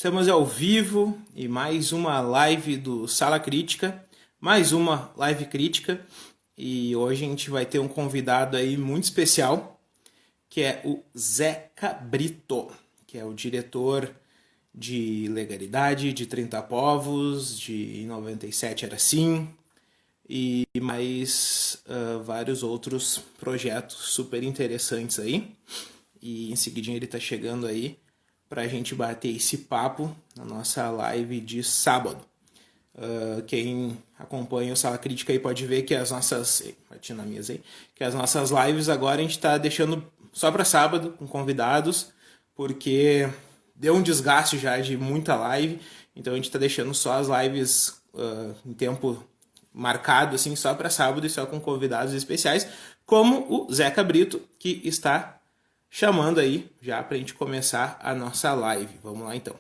Estamos ao vivo e mais uma live do Sala Crítica, mais uma live crítica, e hoje a gente vai ter um convidado aí muito especial, que é o Zeca Brito, que é o diretor de Legalidade, de 30 Povos, de 97 Era Assim, e mais vários outros projetos super interessantes aí. E em seguidinho ele está chegando aí para a gente bater esse papo na nossa live de sábado. Quem acompanha o Sala Crítica aí pode ver que as nossas... Bati na mesa aí. Que as nossas lives agora a gente está deixando só para sábado, com convidados, porque deu um desgaste já de muita live, então a gente está deixando só as lives em tempo marcado, assim, só para sábado e só com convidados especiais, como o Zeca Brito, que está chamando aí já para a gente começar a nossa live. Vamos lá então.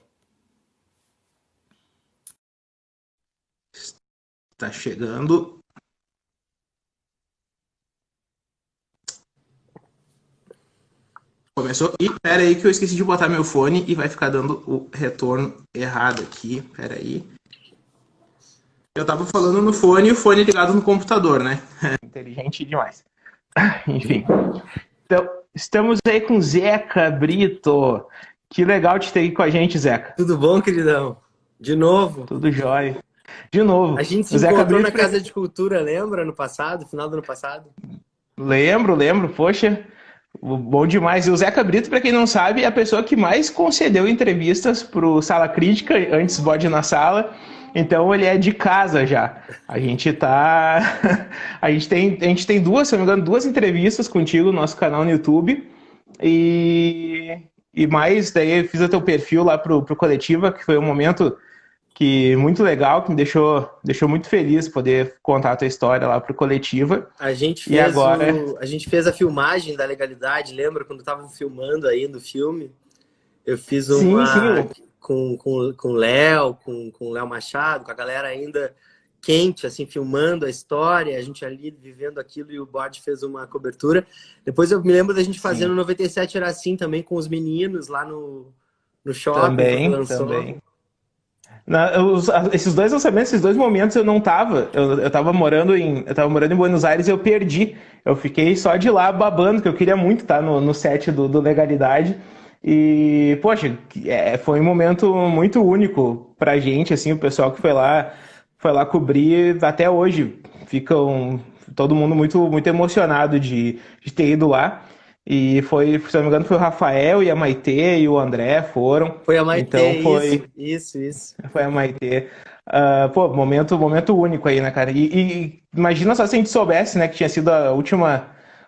Está chegando. Começou. E pera aí que eu esqueci de botar meu fone e vai ficar dando o retorno errado aqui. Pera aí. Eu tava falando no fone e o fone ligado no computador, né? Inteligente demais. Enfim. Então, estamos aí com Zeca Brito. Que legal te ter aqui com a gente, Zeca. Tudo bom, queridão? De novo? Tudo jóia. De novo. A gente se O Zeca encontrou Brito na Casa de Cultura, lembra? No passado, final do ano passado? Lembro. Poxa, bom demais. E o Zeca Brito, para quem não sabe, é a pessoa que mais concedeu entrevistas pro Sala Crítica, antes Bode na Sala. Então ele é de casa já. A gente tá. A gente tem duas, se não me engano, duas entrevistas contigo no nosso canal no YouTube. E mais, daí eu fiz o teu perfil lá pro Coletiva, que foi um momento que muito legal, que me deixou muito feliz poder contar a tua história lá pro Coletiva. A gente E fez, agora... a gente fez a filmagem da Legalidade, lembra? Quando estavam filmando aí no filme, eu fiz uma Sim. com o Léo, com o Léo Machado, com a galera ainda quente, assim, filmando a história, a gente ali vivendo aquilo e o Bode fez uma cobertura. Depois eu me lembro da gente fazendo 97 Era Assim também com os meninos lá no shopping, quando lançou. Também. Esses dois lançamentos, esses dois momentos eu não tava. Eu tava morando em Buenos Aires e eu perdi. Eu fiquei só de lá babando, que eu queria muito estar no set do Legalidade. E, poxa, foi um momento muito único pra gente, assim, o pessoal que foi lá cobrir até hoje. Todo mundo muito emocionado de ter ido lá. E foi, se não me engano, foi o Rafael e a Maitê e o André foram. Foi a Maitê, Então foi. isso. Foi a Maitê. Pô, momento único aí, né, cara? E imagina só se a gente soubesse, né, que tinha sido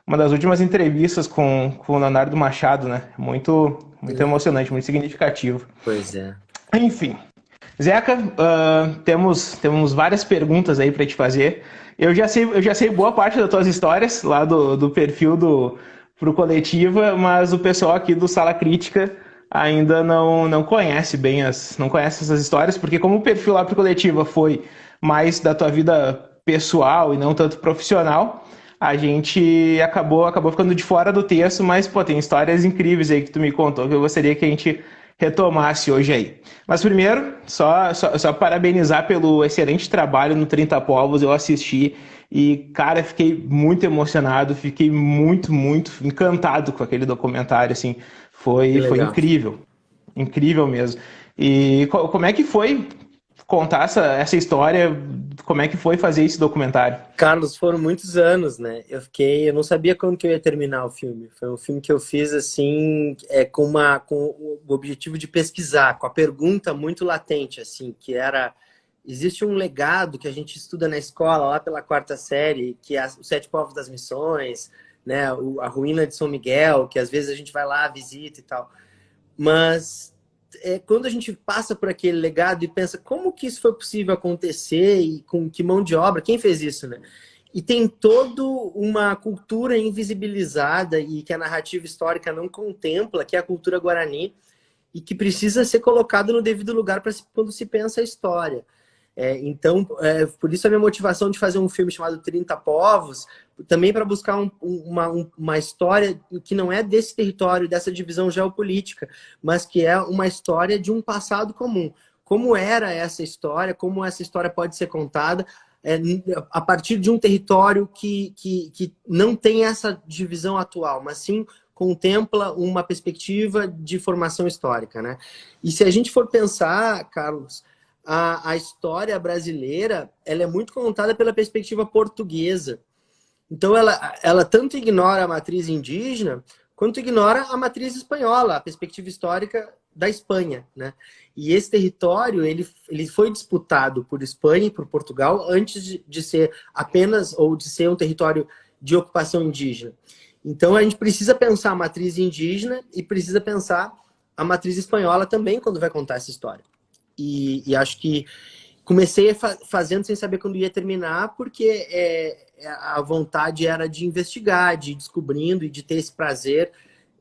uma das últimas entrevistas com o Leonardo Machado, né? Muito emocionante, muito significativo. Pois é. Enfim. Zeca, temos várias perguntas aí para te fazer. Eu já sei boa parte das tuas histórias lá do perfil pro Coletiva, mas o pessoal aqui do Sala Crítica ainda não conhece bem não conhece essas histórias, porque como o perfil lá pro Coletiva foi mais da tua vida pessoal e não tanto profissional, a gente acabou ficando de fora do texto, mas pô, tem histórias incríveis aí que tu me contou que eu gostaria que a gente retomasse hoje aí. Mas primeiro, só parabenizar pelo excelente trabalho no 30 Povos, eu assisti e, cara, fiquei muito emocionado, fiquei muito encantado com aquele documentário, assim, foi incrível mesmo. E como é que foi contar essa história, como é que foi fazer esse documentário? Carlos, foram muitos anos, né? Eu não sabia quando que eu ia terminar o filme. Foi um filme que eu fiz assim, com o objetivo de pesquisar, com a pergunta muito latente, assim, que era: existe um legado que a gente estuda na escola, lá pela quarta série, que é os Sete Povos das Missões, né? A ruína de São Miguel, que às vezes a gente vai lá, visita e tal. Mas quando a gente passa por aquele legado e pensa como que isso foi possível acontecer e com que mão de obra, quem fez isso, né? E tem toda uma cultura invisibilizada e que a narrativa histórica não contempla, que é a cultura guarani, e que precisa ser colocado no devido lugar quando se pensa a história. Então, por isso a minha motivação de fazer um filme chamado 30 Povos, também para buscar uma história que não é desse território, dessa divisão geopolítica, mas que é uma história de um passado comum. Como era essa história, como essa história pode ser contada a partir de um território que não tem essa divisão atual, mas sim contempla uma perspectiva de formação histórica, né? E se a gente for pensar, Carlos, a história brasileira, ela é muito contada pela perspectiva portuguesa. Então, ela tanto ignora a matriz indígena, quanto ignora a matriz espanhola, a perspectiva histórica da Espanha, né? E esse território, ele foi disputado por Espanha e por Portugal antes de ser apenas, ou de ser um território de ocupação indígena. Então, a gente precisa pensar a matriz indígena e precisa pensar a matriz espanhola também quando vai contar essa história. E acho que comecei fazendo sem saber quando ia terminar, porque a vontade era de investigar, de ir descobrindo e de ter esse prazer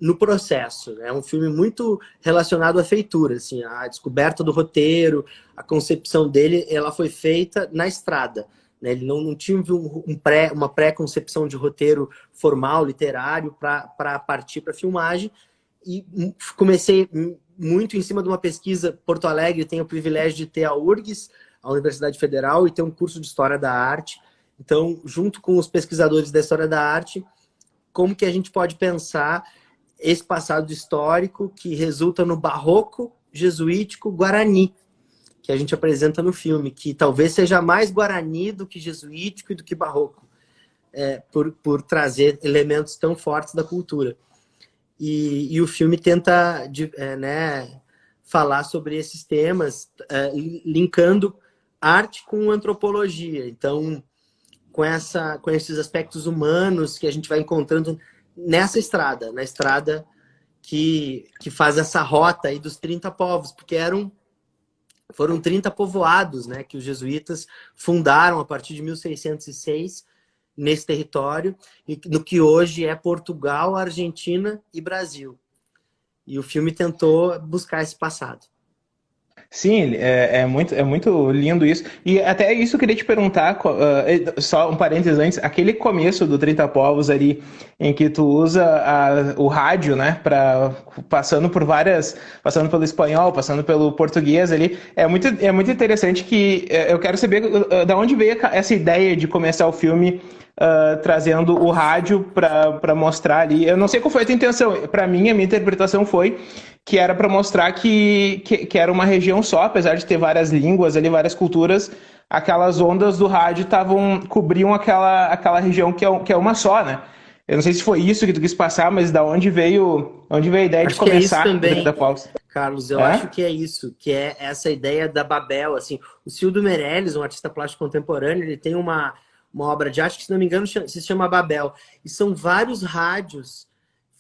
no processo. É um filme muito relacionado à feitura, assim, a descoberta do roteiro, a concepção dele, ela foi feita na estrada. Né? Ele não tinha uma pré-concepção de roteiro formal, literário, para partir para a filmagem. E comecei muito em cima de uma pesquisa. Porto Alegre tem o privilégio de ter a URGS, a Universidade Federal, e ter um curso de História da Arte. Então, junto com os pesquisadores da História da Arte, como que a gente pode pensar esse passado histórico que resulta no barroco jesuítico guarani, que a gente apresenta no filme, que talvez seja mais guarani do que jesuítico e do que barroco, por trazer elementos tão fortes da cultura. E o filme tenta falar sobre esses temas, linkando arte com antropologia. Então, com esses aspectos humanos que a gente vai encontrando nessa estrada, na estrada que faz essa rota aí dos 30 povos, porque foram 30 povoados, né, que os jesuítas fundaram a partir de 1606 nesse território, no que hoje é Portugal, Argentina e Brasil. E o filme tentou buscar esse passado. Sim, é muito lindo isso. E até isso eu queria te perguntar, só um parênteses antes, aquele começo do 30 Povos ali, em que tu usa o rádio, né, passando pelo espanhol, passando pelo português ali, é muito interessante que eu quero saber de onde veio essa ideia de começar o filme trazendo o rádio para mostrar ali. Eu não sei qual foi a tua intenção. Para mim, a minha interpretação foi que era para mostrar que era uma região só, apesar de ter várias línguas ali, várias culturas, aquelas ondas do rádio cobriam aquela região que é uma só, né? Eu não sei se foi isso que tu quis passar, mas da onde veio a ideia de começar o 30 Povos? Carlos, eu acho que é isso, que é essa ideia da Babel, assim. O Cildo Meirelles, um artista plástico contemporâneo, ele tem uma obra de arte que, se não me engano, se chama Babel. E são vários rádios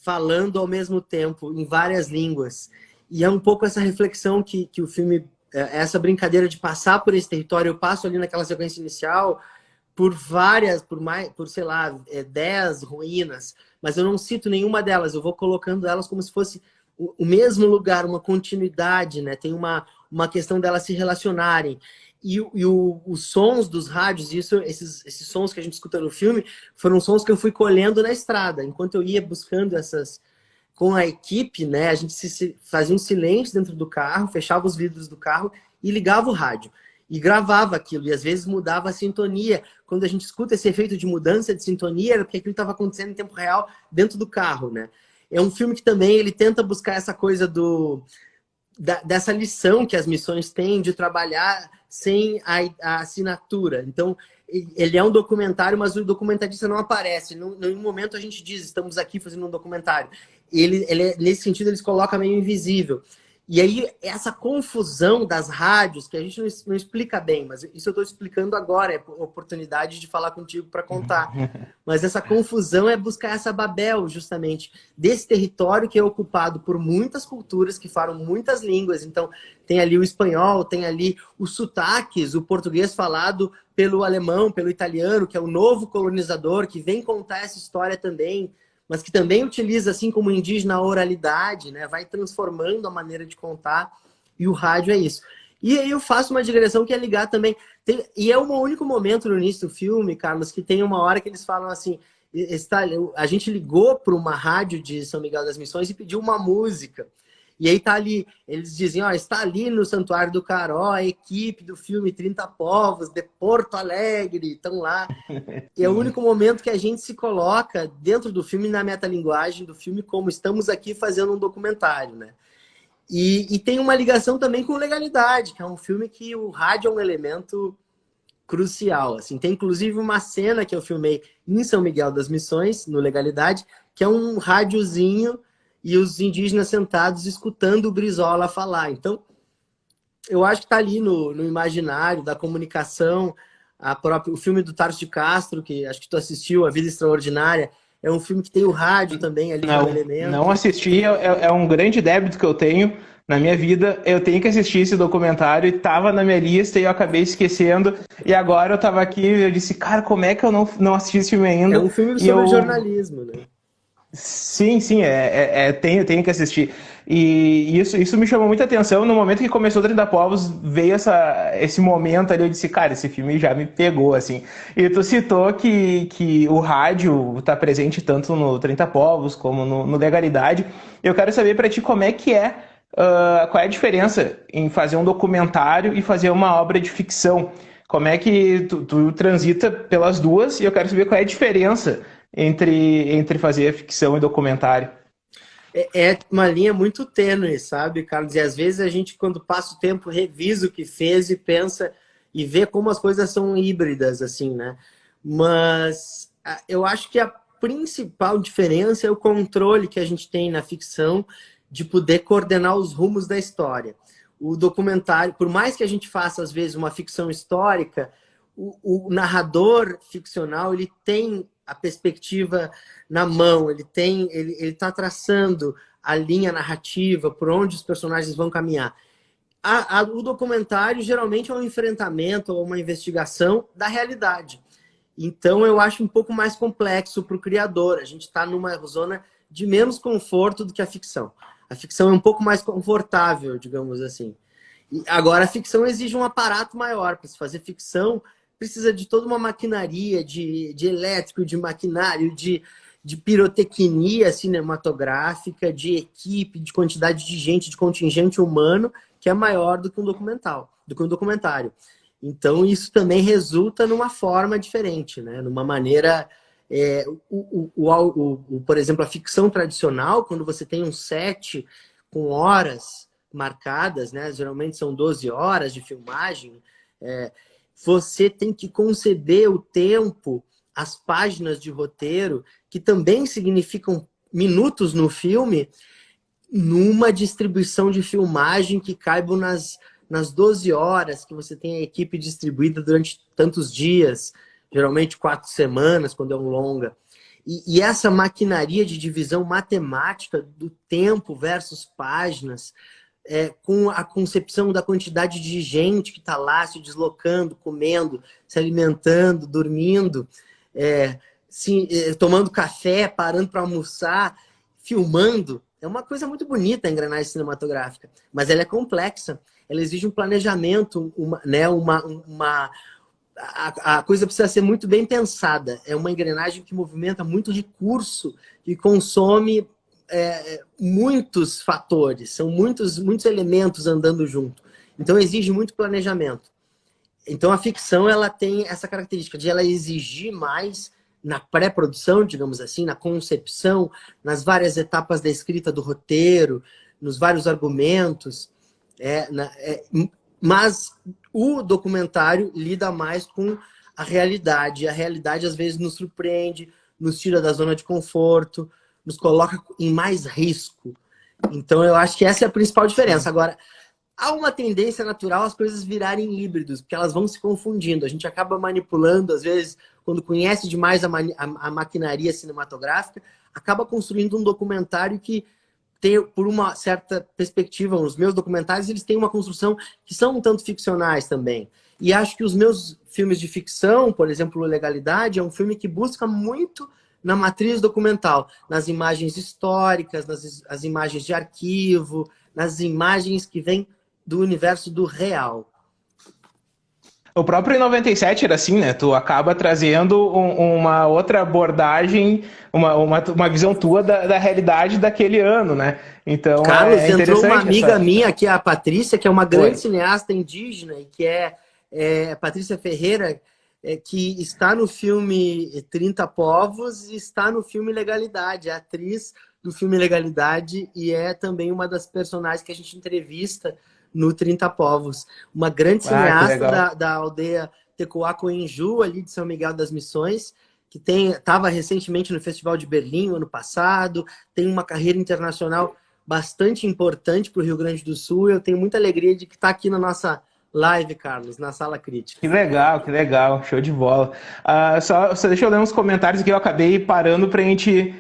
falando ao mesmo tempo, em várias línguas. E é um pouco essa reflexão que o filme, essa brincadeira de passar por esse território. Eu passo ali naquela sequência inicial por sei lá, 10 ruínas, mas eu não cito nenhuma delas, eu vou colocando elas como se fosse o mesmo lugar, uma continuidade, né? Tem uma questão delas se relacionarem. E os sons dos rádios, esses sons que a gente escuta no filme, foram sons que eu fui colhendo na estrada. Enquanto eu ia buscando com a equipe, né, a gente fazia um silêncio dentro do carro, fechava os vidros do carro e ligava o rádio. E gravava aquilo, e às vezes mudava a sintonia. Quando a gente escuta esse efeito de mudança de sintonia, era porque aquilo estava acontecendo em tempo real dentro do carro, né? É um filme que também ele tenta buscar essa coisa dessa lição que as missões têm de trabalhar sem a assinatura. Então, ele é um documentário, mas o documentarista não aparece. Em nenhum momento a gente diz, estamos aqui fazendo um documentário. Nesse sentido, ele se coloca meio invisível. E aí, essa confusão das rádios, que a gente não explica bem, mas isso eu estou explicando agora, é a oportunidade de falar contigo para contar. Mas essa confusão é buscar essa Babel, justamente, desse território que é ocupado por muitas culturas, que falam muitas línguas. Então, tem ali o espanhol, tem ali os sotaques, o português falado pelo alemão, pelo italiano, que é o novo colonizador, que vem contar essa história também, mas que também utiliza, assim como o indígena, a oralidade, né? Vai transformando a maneira de contar, e o rádio é isso. E aí eu faço uma digressão que é ligar também. E é um único momento no início do filme, Carlos, que tem uma hora que eles falam assim, a gente ligou para uma rádio de São Miguel das Missões e pediu uma música. E aí tá ali, eles dizem, ó, está ali no Santuário do Caró, a equipe do filme 30 Povos, de Porto Alegre, estão lá. E é o único momento que a gente se coloca dentro do filme, na metalinguagem do filme, como estamos aqui fazendo um documentário, né? E tem uma ligação também com Legalidade, que é um filme que o rádio é um elemento crucial. Assim. Tem inclusive uma cena que eu filmei em São Miguel das Missões, no Legalidade, que é um rádiozinho e os indígenas sentados escutando o Brizola falar. Então, eu acho que está ali no imaginário da comunicação, o filme do Tarso de Castro, que acho que tu assistiu, A Vida Extraordinária, é um filme que tem o rádio também ali como elemento. Não assisti, é um grande débito que eu tenho na minha vida. Eu tenho que assistir esse documentário e estava na minha lista e eu acabei esquecendo. E agora eu estava aqui e eu disse, cara, como é que eu não assisti esse filme ainda? É um filme sobre jornalismo, né? Sim, tenho que assistir. E isso me chamou muita atenção. No momento que começou o 30 Povos, veio esse momento ali, eu disse, cara, esse filme já me pegou, assim. E tu citou que o rádio está presente tanto no 30 Povos como no Legalidade. Eu quero saber para ti como é que qual é a diferença em fazer um documentário e fazer uma obra de ficção. Como é que tu transita pelas duas e eu quero saber qual é a diferença entre fazer ficção e documentário. É uma linha muito tênue, sabe, Carlos? E às vezes a gente, quando passa o tempo, revisa o que fez e pensa e vê como as coisas são híbridas, assim, né? Mas eu acho que a principal diferença é o controle que a gente tem na ficção de poder coordenar os rumos da história. O documentário, por mais que a gente faça, às vezes, uma ficção histórica, o narrador ficcional, ele tem a perspectiva na mão, ele está traçando a linha narrativa, por onde os personagens vão caminhar. O documentário geralmente é um enfrentamento ou uma investigação da realidade. Então eu acho um pouco mais complexo para o criador. A gente está numa zona de menos conforto do que a ficção. A ficção é um pouco mais confortável, digamos assim. E agora a ficção exige um aparato maior. Para se fazer ficção, precisa de toda uma maquinaria, de elétrico, de maquinário, de pirotecnia cinematográfica, de equipe, de quantidade de gente, de contingente humano, que é maior do que um documentário. Então, isso também resulta numa forma diferente, né? Numa maneira... por exemplo, a ficção tradicional, quando você tem um set com horas marcadas, né? Geralmente são 12 horas de filmagem, você tem que conceber o tempo, as páginas de roteiro, que também significam minutos no filme, numa distribuição de filmagem que caibam nas 12 horas, que você tem a equipe distribuída durante tantos dias, geralmente 4 semanas, quando é um longa. E essa maquinaria de divisão matemática do tempo versus páginas, com a concepção da quantidade de gente que está lá se deslocando, comendo, se alimentando, dormindo, tomando café, parando para almoçar, filmando. É uma coisa muito bonita a engrenagem cinematográfica, mas ela é complexa. Ela exige um planejamento, a coisa precisa ser muito bem pensada. É uma engrenagem que movimenta muito recurso e consome muitos fatores, são muitos elementos andando junto. Então exige muito planejamento. Então a ficção ela tem essa característica de ela exigir mais na pré-produção, digamos assim, na concepção, nas várias etapas da escrita do roteiro, nos vários argumentos. Mas o documentário lida mais com a realidade. A realidade às vezes nos surpreende, nos tira da zona de conforto, nos coloca em mais risco. Então, eu acho que essa é a principal diferença. Agora, há uma tendência natural as coisas virarem híbridos, porque elas vão se confundindo. A gente acaba manipulando, às vezes, quando conhece demais a maquinaria cinematográfica, acaba construindo um documentário que tem, por uma certa perspectiva, os meus documentários, eles têm uma construção que são um tanto ficcionais também. E acho que os meus filmes de ficção, por exemplo, Legalidade, é um filme que busca muito na matriz documental, nas imagens históricas, as imagens de arquivo, nas imagens que vêm do universo do real. O próprio em 97 era assim, né? Tu acaba trazendo uma outra abordagem, uma visão tua da realidade daquele ano, né? Então Carlos, é entrou uma interessante amiga essa. minha, que é a Patrícia, que é uma grande Oi. cineasta indígena, e que é Patrícia Ferreira, que está no filme 30 Povos e está no filme Legalidade, é atriz do filme Legalidade e é também uma das personagens que a gente entrevista no 30 Povos. Uma grande Ah, que cineasta legal. da aldeia Tecoacoenju, ali de São Miguel das Missões, que estava recentemente no Festival de Berlim, ano passado, tem uma carreira internacional bastante importante para o Rio Grande do Sul. Eu tenho muita alegria de que está aqui na nossa live, Carlos, na Sala Crítica. Que legal, show de bola. Só deixa eu ler uns comentários aqui, eu acabei parando pra gente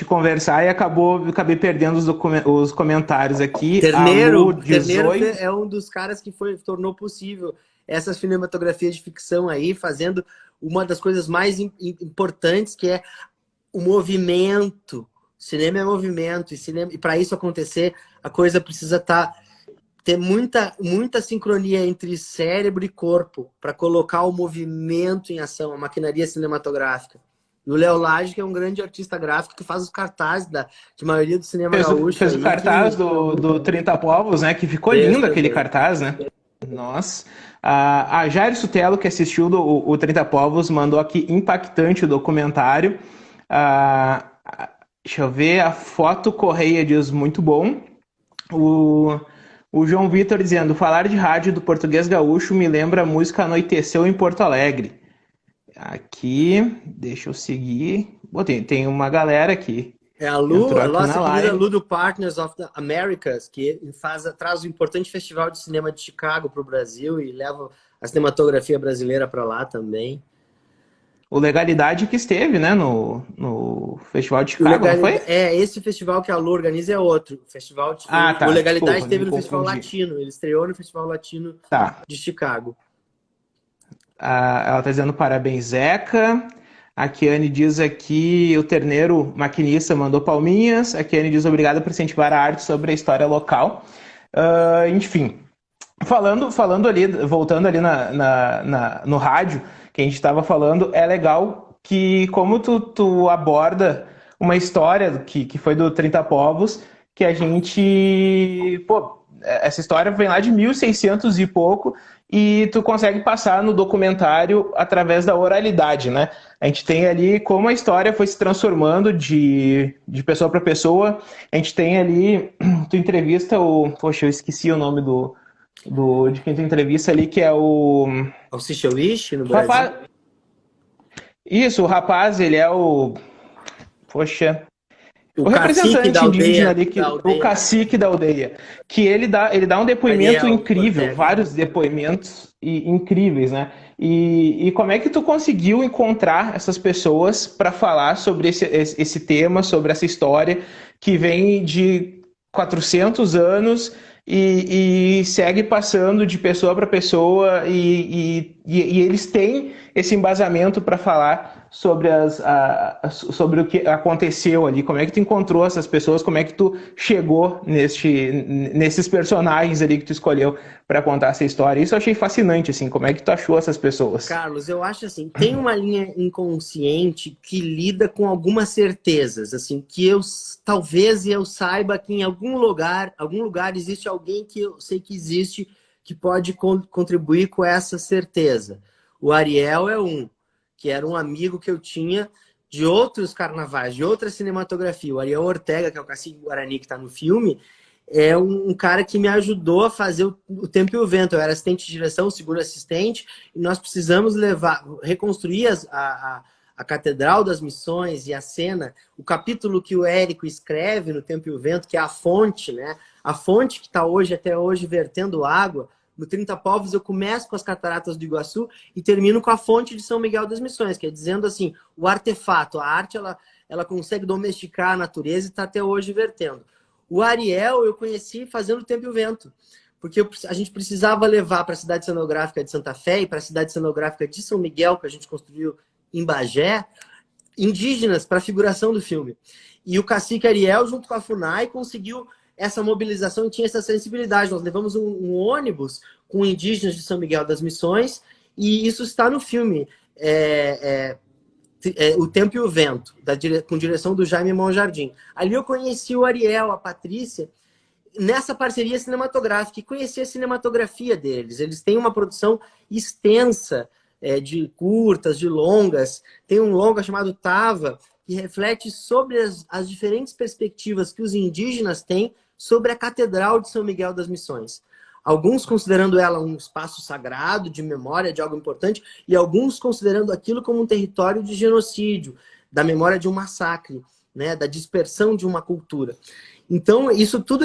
conversar e acabei perdendo os comentários aqui. A Lu Terneiro 18. é um dos caras que tornou possível essa cinematografia de ficção aí, fazendo uma das coisas mais importantes, que é o movimento. Cinema é movimento, e para isso acontecer, a coisa precisa ter muita sincronia entre cérebro e corpo para colocar o movimento em ação, a maquinaria cinematográfica. E o Léo Lage, que é um grande artista gráfico que faz os cartazes de maioria do cinema gaúcho. Fez o Aí, cartaz do 30 Povos, né? Que ficou fez lindo aquele também. cartaz, né? Nossa. A Jair Sutelo, que assistiu o 30 Povos, mandou aqui impactante o documentário. Deixa eu ver, a foto Correia diz muito bom. O João Vitor dizendo, falar de rádio do português gaúcho me lembra a música Anoiteceu em Porto Alegre. Aqui, deixa eu seguir. Bom, tem uma galera aqui. É a Entrou aqui nossa na querida live. Lu do Partners of the Americas, que traz o importante festival de cinema de Chicago para o Brasil e leva a cinematografia brasileira para lá também. O Legalidade que esteve, né, no Festival de Chicago, não foi? Esse festival que a Lu organiza é outro. Ah, O tá. Legalidade Desculpa, esteve me no Festival confundi. Latino. Ele estreou no Festival Latino Tá. de Chicago. Ela tá dizendo parabéns, Zeca. A Kiane diz aqui, o Terneiro Maquinista mandou palminhas. A Kiane diz obrigada por incentivar a arte sobre a história local. Enfim, falando ali, voltando ali no rádio, que a gente estava falando, é legal que como tu aborda uma história que foi do 30 Povos, que a gente... Pô, essa história vem lá de 1600 e pouco, e tu consegue passar no documentário através da oralidade, né? A gente tem ali como a história foi se transformando de pessoa para pessoa. A gente tem ali, tu entrevista Poxa, eu esqueci o nome de quem tu entrevista ali, que é o... Salsicha Wish no O Brasil. rapaz... Isso, o rapaz, ele é o... Poxa... O O cacique representante indígena ali, da o aldeia. cacique da aldeia, que ele dá um depoimento Ariel incrível, Ortega. vários depoimentos incríveis, né? E como é que tu conseguiu encontrar essas pessoas para falar sobre esse tema, sobre essa história que vem de 400 anos e segue passando de pessoa para pessoa e eles têm esse embasamento para falar sobre o que aconteceu ali, como é que tu encontrou essas pessoas, como é que tu chegou nesses personagens ali que tu escolheu para contar essa história. Isso eu achei fascinante, assim, como é que tu achou essas pessoas? Carlos, eu acho assim, tem uma linha inconsciente que lida com algumas certezas, assim, que talvez eu saiba que em algum lugar existe alguém que eu sei que existe que pode contribuir com essa certeza. O Ariel é que era um amigo que eu tinha de outros carnavais, de outra cinematografia. O Ariel Ortega, que é o cacique Guarani que está no filme, é um cara que me ajudou a fazer o Tempo e o Vento. Eu era assistente de direção, segundo assistente, e nós precisamos reconstruir a Catedral das Missões e a cena, o capítulo que o Érico escreve no Tempo e o Vento, que é a fonte, né? A fonte que está até hoje vertendo água. No 30 Povos eu começo com as Cataratas do Iguaçu e termino com a fonte de São Miguel das Missões, que é dizendo assim, o artefato, a arte, ela consegue domesticar a natureza e está até hoje vertendo. O Ariel eu conheci fazendo o Tempo e o Vento, porque a gente precisava levar para a cidade cenográfica de Santa Fé e para a cidade cenográfica de São Miguel, que a gente construiu em Bagé, indígenas para a figuração do filme. E o cacique Ariel, junto com a FUNAI, conseguiu essa mobilização e tinha essa sensibilidade. Nós levamos um ônibus com indígenas de São Miguel das Missões, e isso está no filme O Tempo e o Vento, com direção do Jaime Monjardim. Ali eu conheci o Ariel, a Patrícia, nessa parceria cinematográfica, e conheci a cinematografia deles. Eles têm uma produção extensa de curtas, de longas. Tem um longa chamado Tava, que reflete sobre as diferentes perspectivas que os indígenas têm sobre a Catedral de São Miguel das Missões. Alguns considerando ela um espaço sagrado, de memória, de algo importante, e alguns considerando aquilo como um território de genocídio, da memória de um massacre, né, da dispersão de uma cultura. Então, isso tudo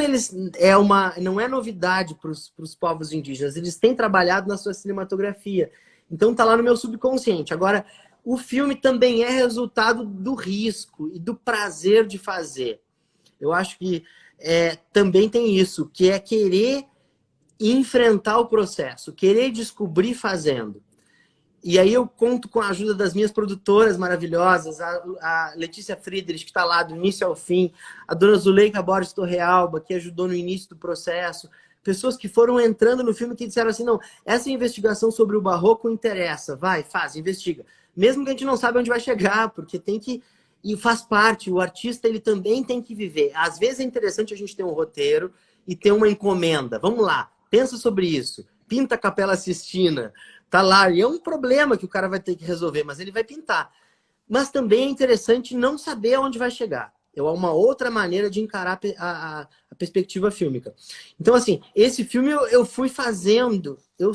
não é novidade para os povos indígenas. Eles têm trabalhado na sua cinematografia. Então, está lá no meu subconsciente. Agora, o filme também é resultado do risco e do prazer de fazer. Eu acho que também tem isso, que é querer enfrentar o processo, querer descobrir fazendo. E aí eu conto com a ajuda das minhas produtoras maravilhosas, a Letícia Friedrich, que está lá do início ao fim, a dona Zuleika Borges Torrealba, que ajudou no início do processo, pessoas que foram entrando no filme que disseram assim, não, essa investigação sobre o barroco interessa, vai, faz, investiga. Mesmo que a gente não saiba onde vai chegar, porque tem que... E faz parte, o artista ele também tem que viver. Às vezes é interessante a gente ter um roteiro e ter uma encomenda. Vamos lá, pensa sobre isso. Pinta a Capela Sistina. Tá lá, e é um problema que o cara vai ter que resolver, mas ele vai pintar. Mas também é interessante não saber aonde vai chegar. É uma outra maneira de encarar a perspectiva fílmica. Então, assim, esse filme eu fui fazendo. Eu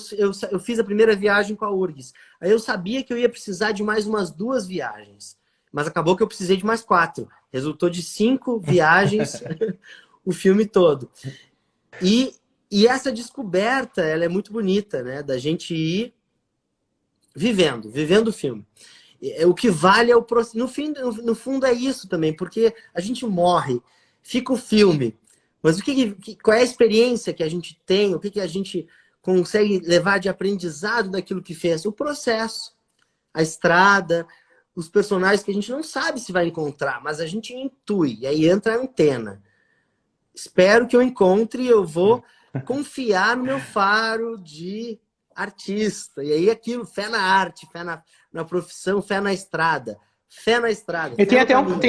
fiz a primeira viagem com a URGS. Aí eu sabia que eu ia precisar de mais umas 2 viagens. Mas acabou que eu precisei de mais 4. Resultou de 5 viagens o filme todo. E essa descoberta, ela é muito bonita, né? Da gente ir vivendo o filme. O que vale é o processo. No fundo é isso também, porque a gente morre, fica o filme. Mas qual é a experiência que a gente tem? O que a gente consegue levar de aprendizado daquilo que fez? O processo, a estrada, os personagens que a gente não sabe se vai encontrar, mas a gente intui, e aí entra a antena. Espero que eu encontre e eu vou confiar no meu faro de artista. E aí aquilo, fé na arte, fé na profissão, fé na estrada. Fé na estrada. E tem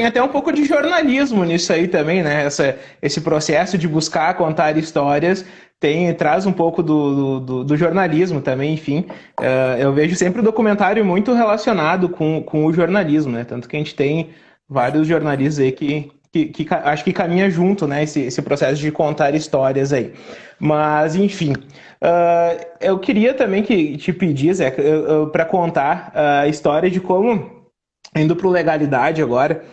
até um pouco de jornalismo nisso aí também, né? Esse processo de buscar contar histórias traz um pouco do jornalismo também, enfim. Eu vejo sempre o documentário muito relacionado com o jornalismo, né? Tanto que a gente tem vários jornalistas aí que acho que caminha junto, né? Esse processo de contar histórias aí. Mas, enfim, eu queria também te pedir, Zé, para contar a história de como, indo para o Legalidade agora,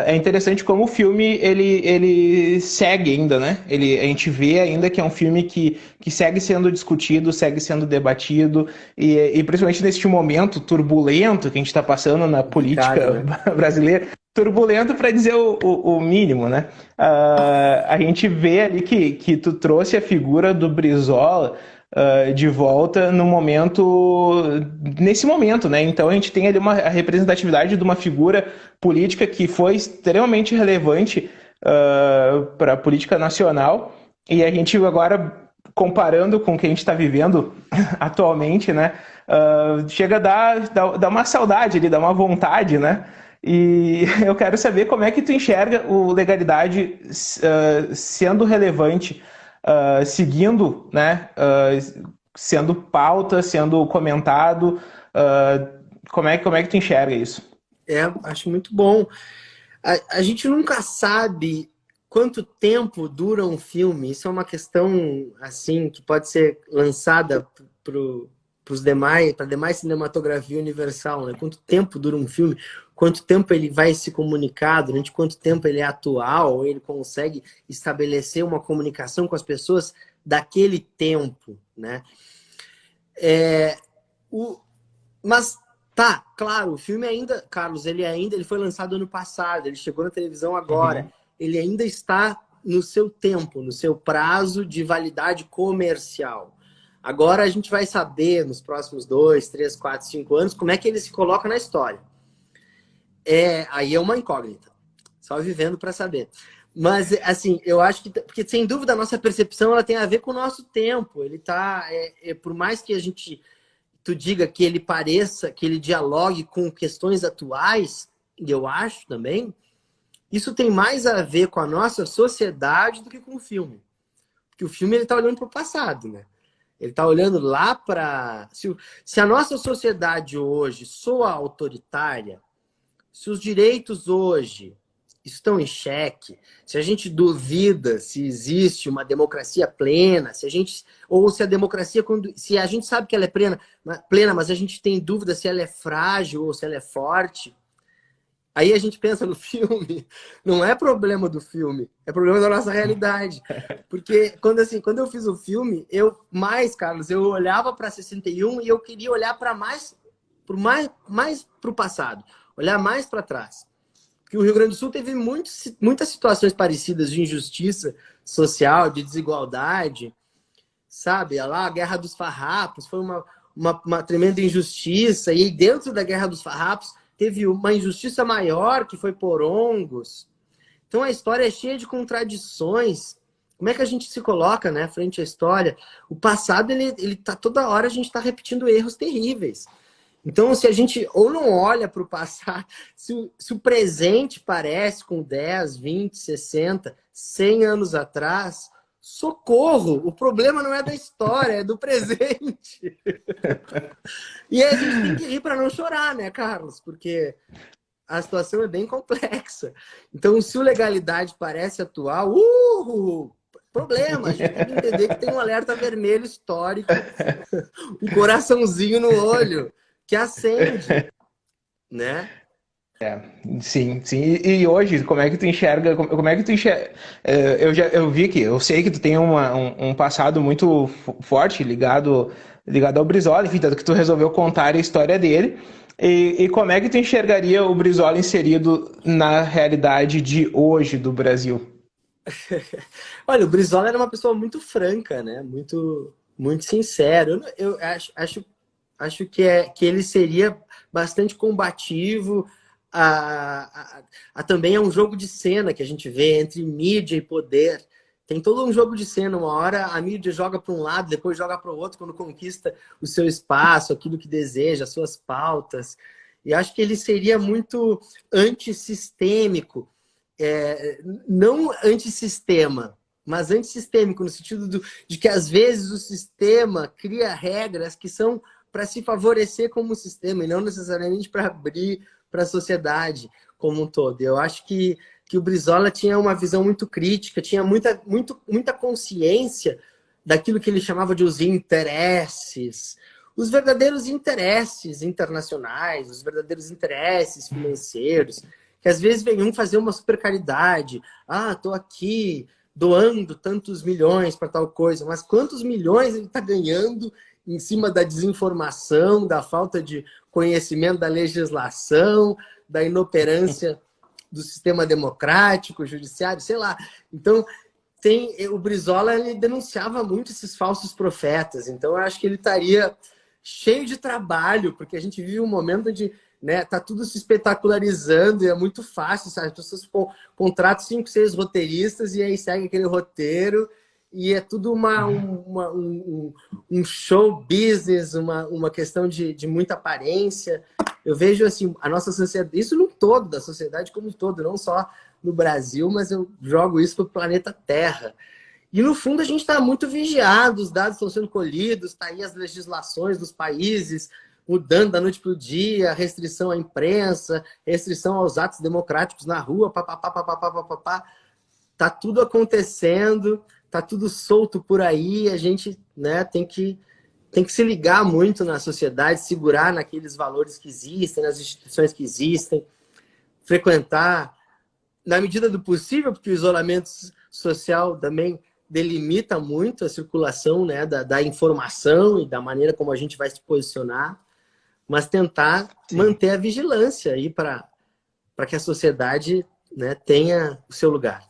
é interessante como o filme ele segue ainda, né? A gente vê ainda que é um filme que segue sendo discutido, segue sendo debatido, e principalmente neste momento turbulento que a gente está passando na política brasileira, turbulento para dizer o mínimo, né? A gente vê ali que tu trouxe a figura do Brizola de volta nesse momento, né? Então a gente tem ali a representatividade de uma figura política que foi extremamente relevante para a política nacional, e a gente agora, comparando com o que a gente está vivendo atualmente, né? Chega a dar uma saudade ali, dar uma vontade, né? E eu quero saber como é que tu enxerga o Legalidade sendo relevante, seguindo, né, sendo pauta, sendo comentado. Como é que tu enxerga isso? Acho muito bom. A gente nunca sabe quanto tempo dura um filme. Isso é uma questão assim que pode ser lançada para a demais cinematografia universal, né? Quanto tempo dura um filme? Quanto tempo ele vai se comunicar? Durante quanto tempo ele é atual? Ele consegue estabelecer uma comunicação com as pessoas daquele tempo, né? Mas tá, claro, o filme ainda, Carlos, ele foi lançado ano passado, ele chegou na televisão agora. Uhum. Ele ainda está no seu tempo, no seu prazo de validade comercial. Agora a gente vai saber nos próximos 2, 3, 4, 5 anos como é que ele se coloca na história. Aí é uma incógnita. Só vivendo para saber. Mas, assim, eu acho que... Porque, sem dúvida, a nossa percepção ela tem a ver com o nosso tempo. Ele tá... por mais que a gente... Tu diga que ele pareça, que ele dialogue com questões atuais, e eu acho também, isso tem mais a ver com a nossa sociedade do que com o filme. Porque o filme ele tá olhando para o passado, né? Ele está olhando lá para... Se a nossa sociedade hoje soa autoritária, se os direitos hoje estão em xeque, se a gente duvida se existe uma democracia plena, se a gente, ou se a democracia, se a gente sabe que ela é plena, mas a gente tem dúvida se ela é frágil ou se ela é forte, aí a gente pensa no filme, não é problema do filme, é problema da nossa realidade. Porque quando eu fiz o filme, Carlos, eu olhava para 61 e eu queria olhar para mais para o passado, olhar mais para trás. Porque o Rio Grande do Sul teve muitas situações parecidas de injustiça social, de desigualdade, sabe? Lá a Guerra dos Farrapos foi uma tremenda injustiça, e dentro da Guerra dos Farrapos teve uma injustiça maior, que foi Porongos. Então a história é cheia de contradições. Como é que a gente se coloca, né, frente à história? O passado, ele tá toda hora, a gente está repetindo erros terríveis. Então, se a gente ou não olha para o passado, se o presente parece com 10, 20, 60, 100 anos atrás, socorro! O problema não é da história, é do presente. E aí a gente tem que rir para não chorar, né, Carlos? Porque a situação é bem complexa. Então, se o Legalidade parece atual, problema. A gente tem que entender que tem um alerta vermelho histórico, um coraçãozinho no olho que acende, né? Sim, sim. E hoje, como é que tu enxerga? Como é que tu enxerga? Eu vi que, eu sei que tu tem um passado muito forte ligado ao Brizola, enfim, tanto que tu resolveu contar a história dele. E como é que tu enxergaria o Brizola inserido na realidade de hoje do Brasil? Olha, o Brizola era uma pessoa muito franca, né? Muito sincero. Eu acho que ele seria bastante combativo. Também é um jogo de cena que a gente vê entre mídia e poder. Tem todo um jogo de cena. Uma hora a mídia joga para um lado, depois joga para o outro quando conquista o seu espaço, aquilo que deseja, as suas pautas. E acho que ele seria muito antissistêmico. Não antissistema, mas antissistêmico, no sentido de que às vezes o sistema cria regras que são para se favorecer como sistema e não necessariamente para abrir para a sociedade como um todo. Eu acho que o Brizola tinha uma visão muito crítica, tinha muita consciência daquilo que ele chamava de os interesses, os verdadeiros interesses internacionais, os verdadeiros interesses financeiros, que às vezes vem fazer uma super caridade. Estou aqui doando tantos milhões para tal coisa, mas quantos milhões ele está ganhando em cima da desinformação, da falta de conhecimento da legislação, da inoperância do sistema democrático, judiciário, sei lá. Então, o Brizola, ele denunciava muito esses falsos profetas. Então, eu acho que ele estaria cheio de trabalho, porque a gente vive um momento de... tá tudo se espetacularizando e é muito fácil, sabe? As pessoas contratam 5, 6 roteiristas e aí segue aquele roteiro e é tudo um show business, uma questão de muita aparência. Eu vejo assim, a nossa sociedade, isso no todo, da sociedade como um todo, não só no Brasil, mas eu jogo isso para o planeta Terra. E no fundo a gente está muito vigiado, os dados estão sendo colhidos, está aí as legislações dos países mudando da noite para o dia, restrição à imprensa, restrição aos atos democráticos na rua, papapá. Tá tudo acontecendo, tá tudo solto por aí, a gente, né, tem que se ligar muito na sociedade, segurar naqueles valores que existem, nas instituições que existem, frequentar na medida do possível, porque o isolamento social também delimita muito a circulação, né, da informação e da maneira como a gente vai se posicionar, mas tentar manter a vigilância aí para que a sociedade, né, tenha o seu lugar.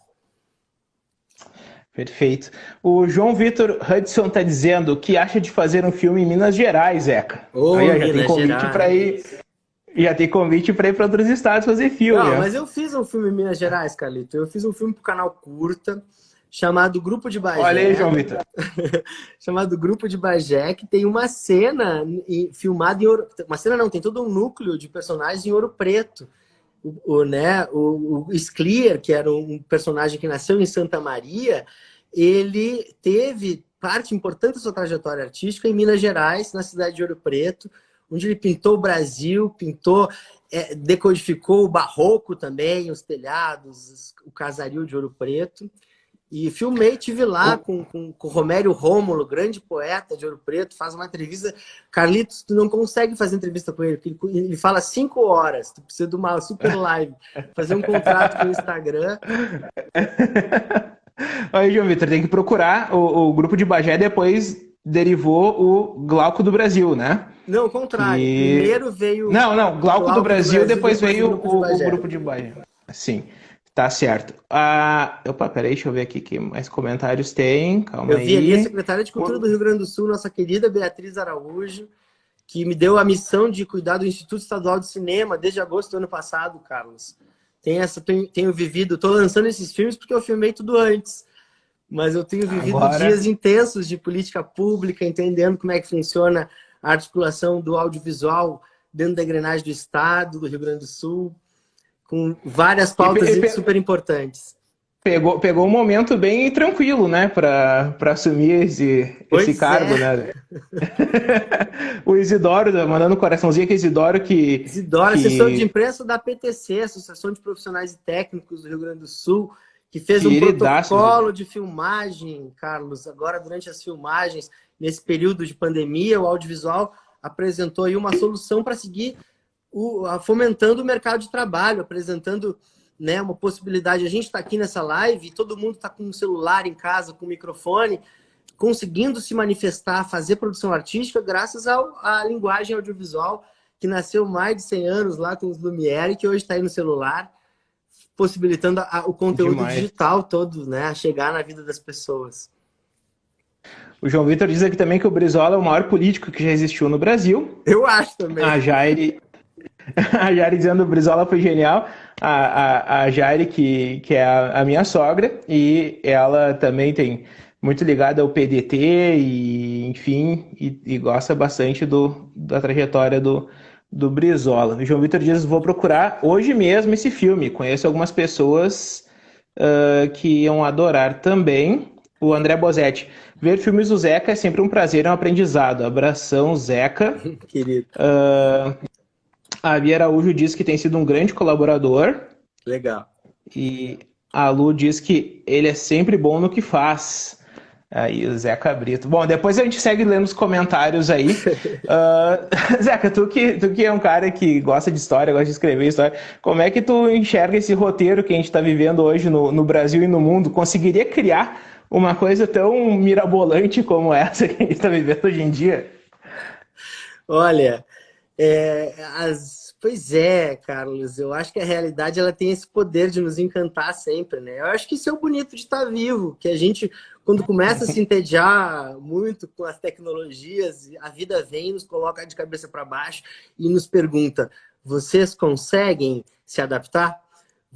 Perfeito. O João Vitor Hudson está dizendo que acha de fazer um filme em Minas Gerais, Zeca. Ô, aí já Minas tem convite para ir. Já tem convite para ir para outros estados fazer filme. Não, Ó. mas eu fiz um filme em Minas Gerais, Carlito. Eu fiz um filme pro canal Curta, chamado Grupo de Olha aí, Bagé. João Vitor. Chamado Grupo de Bagé, que tem uma cena filmada em Ouro... Uma cena não, tem todo um núcleo de personagens em Ouro Preto. O Sclier, que era um personagem que nasceu em Santa Maria, ele teve parte importante da sua trajetória artística em Minas Gerais, na cidade de Ouro Preto, onde ele pintou o Brasil, decodificou o barroco também, os telhados, o casario de Ouro Preto. E filmei, tive lá com o Romério Rômulo, grande poeta de Ouro Preto, faz uma entrevista. Carlitos, tu não consegue fazer entrevista com ele, porque ele fala 5 horas, tu precisa de uma super live, fazer um contrato com o Instagram. Aí, João Vitor, tem que procurar o grupo de Bagé, depois derivou o Glauco do Brasil, né? Não, o contrário. Primeiro veio... Não, Glauco do Brasil, depois veio o Bagé. grupo de Bagé. Sim, tá certo. Opa, peraí, deixa eu ver aqui que mais comentários tem. Calma aí. Eu vi ali a secretária de Cultura do Rio Grande do Sul, nossa querida Beatriz Araújo, que me deu a missão de cuidar do Instituto Estadual de Cinema desde agosto do ano passado, Carlos. Tenho vivido, estou lançando esses filmes porque eu filmei tudo antes, mas eu tenho vivido dias intensos de política pública, entendendo como é que funciona a articulação do audiovisual dentro da engrenagem do Estado, do Rio Grande do Sul, com várias pautas super importantes. Pegou um momento bem tranquilo, né, para assumir esse cargo, né? O Isidoro, mandando um coraçãozinho aqui, Isidoro, assessor de imprensa da PTC, Associação de Profissionais e Técnicos do Rio Grande do Sul, que fez um protocolo de filmagem, Carlos. Agora, durante as filmagens, nesse período de pandemia, o audiovisual apresentou aí uma solução para seguir fomentando o mercado de trabalho, apresentando, né, uma possibilidade. A gente está aqui nessa live, todo mundo está com um celular em casa, com um microfone, conseguindo se manifestar, fazer produção artística, graças à linguagem audiovisual, que nasceu mais de 100 anos lá com os Lumière, e que hoje está aí no celular, possibilitando o conteúdo digital todo, né, a chegar na vida das pessoas. O João Vitor diz aqui também que o Brizola é o maior político que já existiu no Brasil. Eu acho também. A Jaire dizendo que o Brizola foi genial. A Jaire, que é a minha sogra, e ela também tem muito ligada ao PDT, e enfim, e gosta bastante da trajetória do Brizola. O João Vitor diz: vou procurar hoje mesmo esse filme. Conheço algumas pessoas que iam adorar também. O André Bozetti: ver filmes do Zeca é sempre um prazer e um aprendizado. Abração, Zeca. Querido. A Bia Araújo diz que tem sido um grande colaborador. Legal. E a Lu diz que ele é sempre bom no que faz. Aí o Zeca Brito. Bom, depois a gente segue lendo os comentários aí. Zeca, tu que é um cara que gosta de história, gosta de escrever história, como é que tu enxerga esse roteiro que a gente está vivendo hoje no Brasil e no mundo? Conseguiria criar uma coisa tão mirabolante como essa que a gente está vivendo hoje em dia? Olha, pois é, Carlos, eu acho que a realidade ela tem esse poder de nos encantar sempre, né? Eu acho que isso é o bonito de estar vivo, que a gente, quando começa a se entediar muito com as tecnologias, a vida vem, nos coloca de cabeça para baixo e nos pergunta: vocês conseguem se adaptar?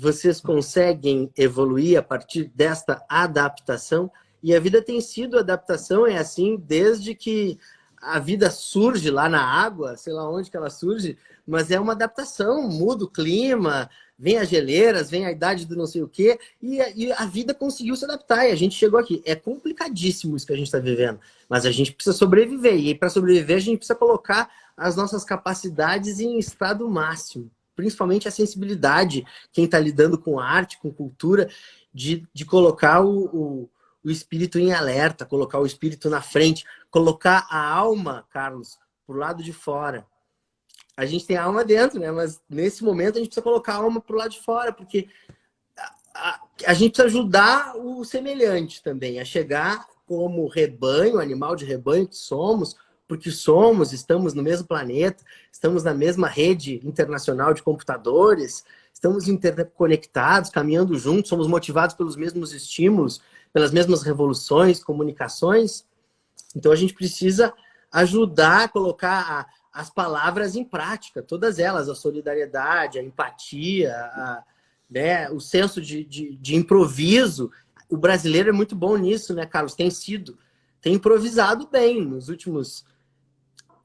Vocês conseguem evoluir a partir desta adaptação? E a vida tem sido adaptação, é assim, desde que a vida surge lá na água, sei lá onde que ela surge, mas é uma adaptação, muda o clima, vem as geleiras, vem a idade do não sei o quê, e a vida conseguiu se adaptar, e a gente chegou aqui. É complicadíssimo isso que a gente está vivendo, mas a gente precisa sobreviver, e para sobreviver a gente precisa colocar as nossas capacidades em estado máximo, principalmente a sensibilidade, quem está lidando com arte, com cultura, de colocar o espírito em alerta, colocar o espírito na frente, colocar a alma, Carlos, pro lado de fora. A gente tem a alma dentro, né? Mas nesse momento a gente precisa colocar a alma pro lado de fora, porque a gente precisa ajudar o semelhante também a chegar como rebanho, animal de rebanho que somos, porque estamos no mesmo planeta, estamos na mesma rede internacional de computadores, estamos interconectados, caminhando juntos, somos motivados pelos mesmos estímulos, pelas mesmas revoluções, comunicações. Então a gente precisa ajudar a colocar as palavras em prática, todas elas, a solidariedade, a empatia, né, o senso de improviso. O brasileiro é muito bom nisso, né, Carlos? Tem improvisado bem nos últimos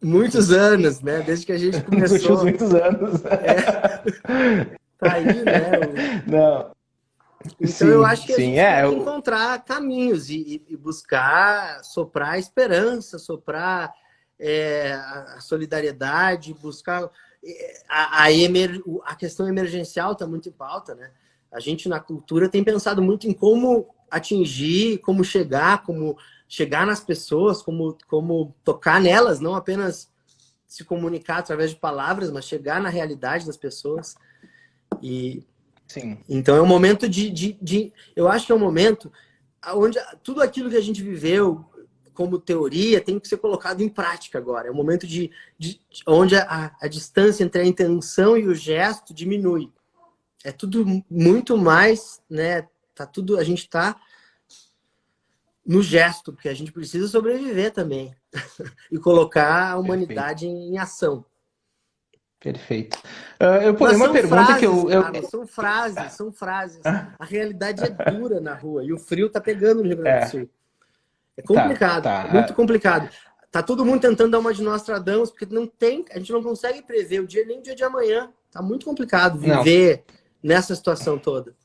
muitos anos, né? Desde que a gente começou. Nos últimos muitos anos. Tá aí, né? Não. Então Sim, eu acho que a sim, gente tem que encontrar caminhos e buscar soprar a esperança, soprar a solidariedade, buscar a questão emergencial está muito em pauta, né? A gente na cultura tem pensado muito em como atingir, como chegar nas pessoas, como tocar nelas, não apenas se comunicar através de palavras, mas chegar na realidade das pessoas. Sim. Então é um momento eu acho que é um momento onde tudo aquilo que a gente viveu como teoria tem que ser colocado em prática agora. É um momento onde a distância entre a intenção e o gesto diminui. É tudo muito mais, né? A gente está no gesto, porque a gente precisa sobreviver também e colocar a humanidade em ação. Perfeito. Eu ponho uma pergunta frases, que eu... São frases. A realidade é dura na rua e o frio tá pegando no Rio Grande do Sul. É complicado, muito complicado. Tá todo mundo tentando dar uma de Nostradamus, porque a gente não consegue prever nem o dia de amanhã. Tá muito complicado viver nessa situação toda.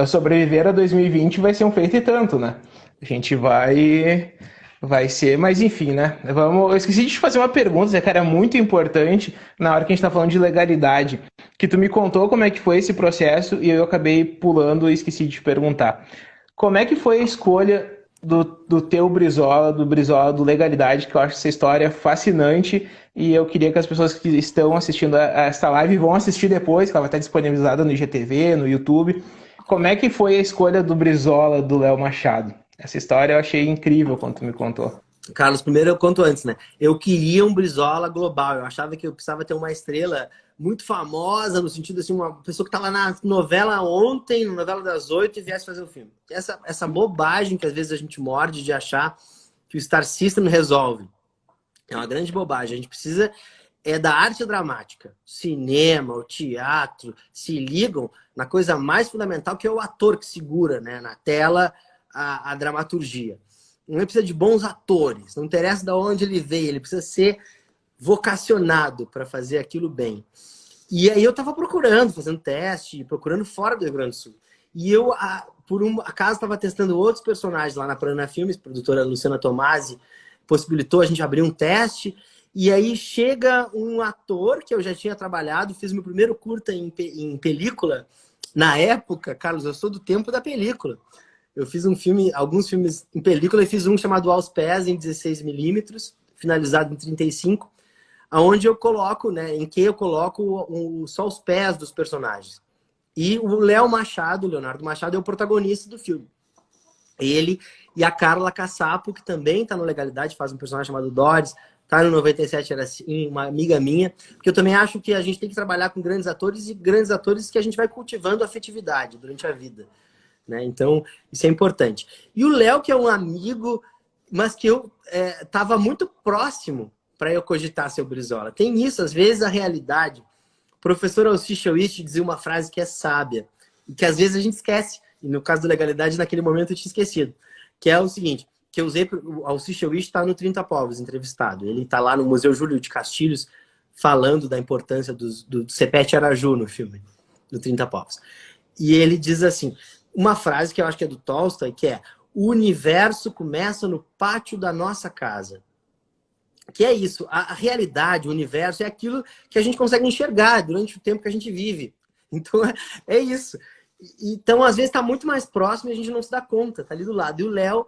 Sobreviver a 2020 vai ser um feito e tanto, né? A gente vai ser, mas enfim, né? Eu esqueci de te fazer uma pergunta, Zé, cara, muito importante na hora que a gente tá falando de legalidade, que tu me contou como é que foi esse processo e eu acabei pulando e esqueci de te perguntar. Como é que foi a escolha do teu Brizola, do Legalidade, que eu acho essa história fascinante e eu queria que as pessoas que estão assistindo a essa live vão assistir depois, que ela vai estar disponibilizada no IGTV, no YouTube. Como é que foi a escolha do Brizola, do Léo Machado? Essa história eu achei incrível quando tu me contou. Carlos, primeiro eu conto antes, né? Eu queria um Brizola global. Eu achava que eu precisava ter uma estrela muito famosa, no sentido assim, uma pessoa que estava na novela ontem, na novela das 8 e viesse fazer o filme. Essa bobagem que às vezes a gente morde de achar que o Star System resolve. É uma grande bobagem. A gente precisa da arte dramática. O cinema, o teatro se ligam na coisa mais fundamental, que é o ator que segura, né, na tela a dramaturgia. Não precisa de bons atores, não interessa de onde ele veio, ele precisa ser vocacionado para fazer aquilo bem. E aí eu estava fazendo teste, procurando fora do Rio Grande do Sul. E eu, por um acaso, estava testando outros personagens lá na Prana Filmes, a produtora Luciana Tomasi possibilitou a gente abrir um teste. E aí chega um ator que eu já tinha trabalhado, fiz meu primeiro curta em película. Na época, Carlos, eu sou do tempo da película. Eu fiz alguns filmes em película, e fiz um chamado Aos Pés, em 16mm, finalizado em 35, onde eu coloco, né, em que eu coloco só os pés dos personagens. E o Leonardo Machado, é o protagonista do filme. Ele e a Carla Cassapo, que também está no Legalidade, faz um personagem chamado Doris, tá no 97, era assim, uma amiga minha, porque eu também acho que a gente tem que trabalhar com grandes atores, e grandes atores que a gente vai cultivando afetividade durante a vida. Né? Então, isso é importante. E o Léo, que é um amigo, mas que eu estava muito próximo para eu cogitar seu Brizola. Tem isso, às vezes, a realidade. O professor Alcich Witt dizia uma frase que é sábia, e que às vezes a gente esquece. E no caso da Legalidade, naquele momento eu tinha esquecido. Que é o seguinte, que eu usei, o Alcich Witt está no 30 Povos, entrevistado. Ele está lá no Museu Júlio de Castilhos, falando da importância do Cepete Araju no filme, do 30 Povos. E ele diz assim, uma frase que eu acho que é do Tolstói, que é: o universo começa no pátio da nossa casa. Que é isso, a realidade, o universo é aquilo que a gente consegue enxergar durante o tempo que a gente vive. Então é isso. Então, às vezes, está muito mais próximo e a gente não se dá conta, está ali do lado. E o Léo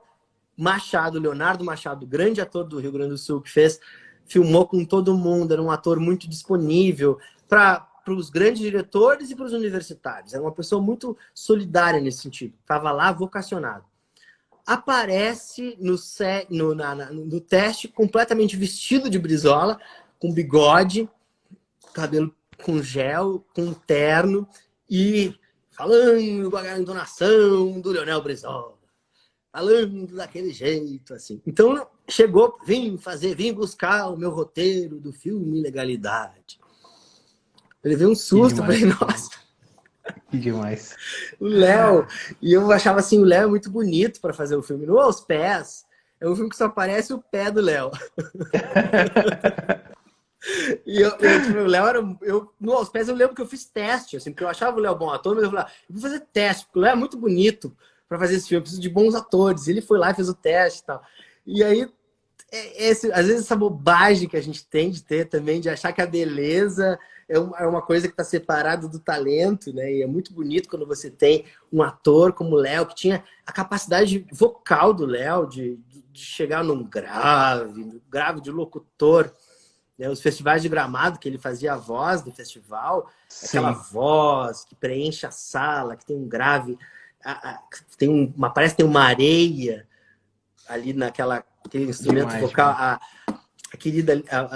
Machado, Leonardo Machado, grande ator do Rio Grande do Sul, que filmou com todo mundo, era um ator muito disponível para os grandes diretores e para os universitários. Era uma pessoa muito solidária nesse sentido. Estava lá vocacionado. Aparece no teste completamente vestido de Brizola, com bigode, cabelo com gel, com terno e falando com a entonação do Leonel Brizola. falando daquele jeito, assim. Então, chegou, vim buscar o meu roteiro do filme Ilegalidade. Eu levei um Que susto, demais, falei, que nossa, demais. Que demais. o Léo. E eu achava assim, o Léo é muito bonito para fazer o filme. No Aos Pés, é um filme que só aparece o pé do Léo. E tipo, o Léo era. No Aos Pés eu lembro que eu fiz teste, assim, porque eu achava o Léo bom ator, mas eu falava, eu vou fazer teste, porque o Léo é muito bonito para fazer esse filme, eu preciso de bons atores. E ele foi lá e fez o teste e tal. E aí, às vezes essa bobagem que a gente tem de ter também, de achar que a beleza é uma coisa que está separada do talento, né? E é muito bonito quando você tem um ator como o Léo, que tinha a capacidade vocal do Léo de chegar num grave de locutor, né? Os festivais de Gramado, que ele fazia a voz do festival, aquela Sim, voz que preenche a sala, que tem um grave, parece que tem uma areia ali aquele instrumento demais, vocal, demais. a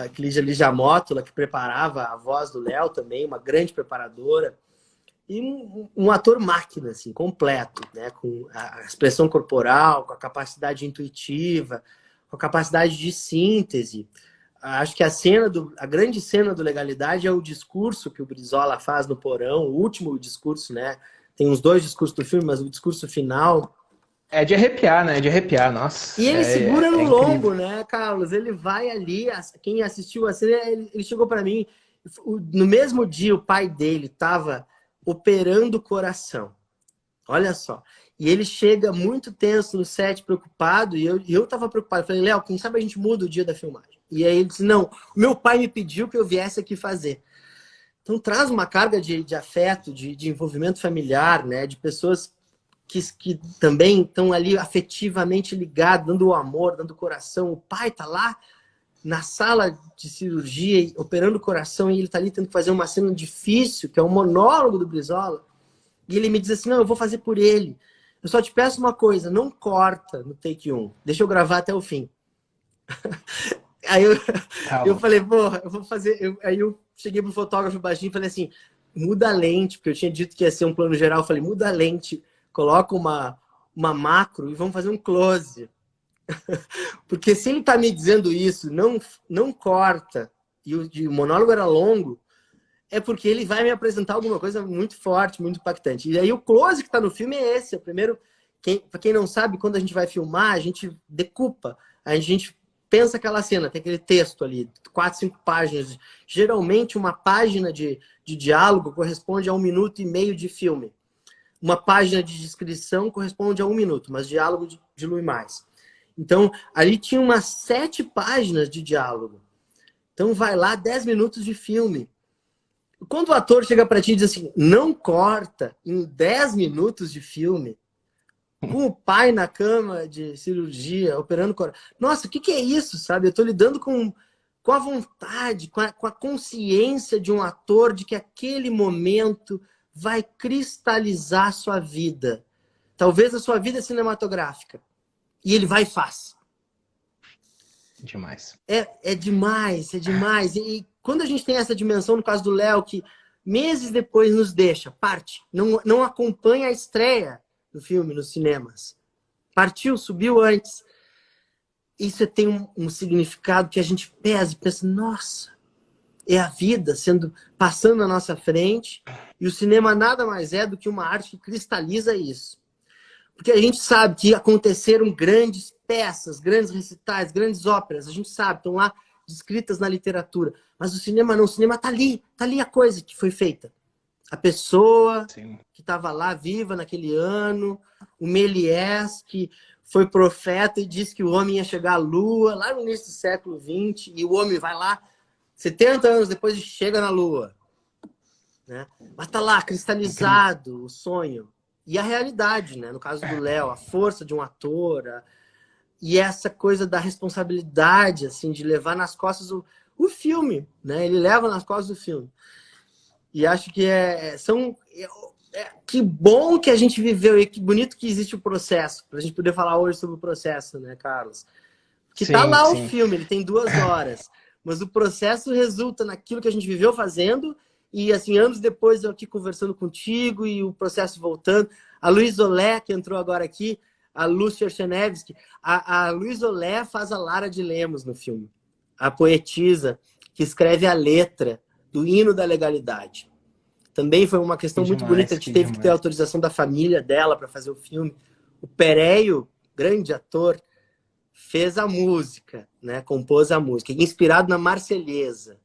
querida Lígia Mótola, que preparava a voz do Léo também, uma grande preparadora. E um ator máquina, assim, completo, né? Com a expressão corporal, com a capacidade intuitiva, com a capacidade de síntese. Acho que a grande cena do Legalidade é o discurso que o Brizola faz no porão, o último discurso, né? Tem uns 2 discursos do filme, mas o discurso final. É de arrepiar, né? É de arrepiar, E nossa. ele segura É no incrível. lombo, né, Carlos? Ele vai ali, quem assistiu a cena, ele chegou para mim, no mesmo dia o pai dele estava operando o coração. Olha só. E ele chega muito tenso no set, preocupado, e eu tava preocupado. Eu falei, Léo, quem sabe a gente muda o dia da filmagem? E aí ele disse, não, meu pai me pediu que eu viesse aqui fazer. Então traz uma carga de afeto, de envolvimento familiar, né? De pessoas que também estão ali afetivamente ligados, dando o amor, dando o coração. O pai tá lá na sala de cirurgia, operando o coração, e ele tá ali tendo que fazer uma cena difícil, que é um monólogo do Brizola. E ele me diz assim, não, eu vou fazer por ele. Eu só te peço uma coisa, não corta no take 1. Deixa eu gravar até o fim. Aí Tá eu louco. falei, porra, eu vou fazer... Aí eu cheguei pro fotógrafo baixinho e falei assim, muda a lente, porque eu tinha dito que ia ser um plano geral. Eu falei, muda a lente, coloca uma macro e vamos fazer um close. Porque se ele tá me dizendo isso, não corta, e o monólogo era longo, é porque ele vai me apresentar alguma coisa muito forte, muito impactante. E aí o close que está no filme é esse. É o primeiro, para quem não sabe, quando a gente vai filmar, a gente decupa, a gente pensa aquela cena, tem aquele texto ali, 4, 5 páginas. Geralmente uma página de diálogo corresponde a 1 minuto e meio de filme. Uma página de descrição corresponde a 1 minuto, mas diálogo dilui mais. Então, ali tinha umas 7 páginas de diálogo. Então vai lá 10 minutos de filme. Quando o ator chega para ti e diz assim, não corta em 10 minutos de filme, com o pai na cama de cirurgia, operando coração. Nossa, o que é isso, sabe? Eu estou lidando com a vontade, com a consciência de um ator de que aquele momento vai cristalizar a sua vida. Talvez a sua vida cinematográfica. E ele vai e faz. Demais. É demais, é demais. E quando a gente tem essa dimensão, no caso do Léo, que meses depois nos deixa, parte, não acompanha a estreia do filme nos cinemas. Partiu, subiu antes. Isso tem um significado que a gente pesa e pensa, nossa, é a vida passando na nossa frente, e o cinema nada mais é do que uma arte que cristaliza isso. Porque a gente sabe que aconteceram grandes peças, grandes recitais, grandes óperas, a gente sabe, estão lá descritas na literatura. Mas o cinema não, o cinema tá ali a coisa que foi feita. A pessoa Sim. que estava lá viva naquele ano, o Méliès, que foi profeta e disse que o homem ia chegar à Lua, lá no início do século XX, e o homem vai lá, 70 anos depois, e chega na Lua. Né? Mas tá lá, cristalizado o sonho. E a realidade, né? No caso do Léo, a força de um ator, e essa coisa da responsabilidade, assim, de levar nas costas o filme, né? Ele leva nas costas o filme. E acho que que bom que a gente viveu e que bonito que existe o processo, para a gente poder falar hoje sobre o processo, né, Carlos? Que tá Sim, lá o sim. filme, ele tem 2 horas, mas o processo resulta naquilo que a gente viveu fazendo. E, assim, anos depois eu aqui conversando contigo e o processo voltando. A Luísa Olé, que entrou agora aqui, a Lúcia Cherchevsky. A Luísa Olé faz a Lara de Lemos no filme. A poetisa que escreve a letra do hino da legalidade. Também foi uma questão muito bonita. A gente teve que ter a autorização da família dela para fazer o filme. O Pereio, grande ator, fez a música, né? Compôs a música, inspirado na Marselhesa.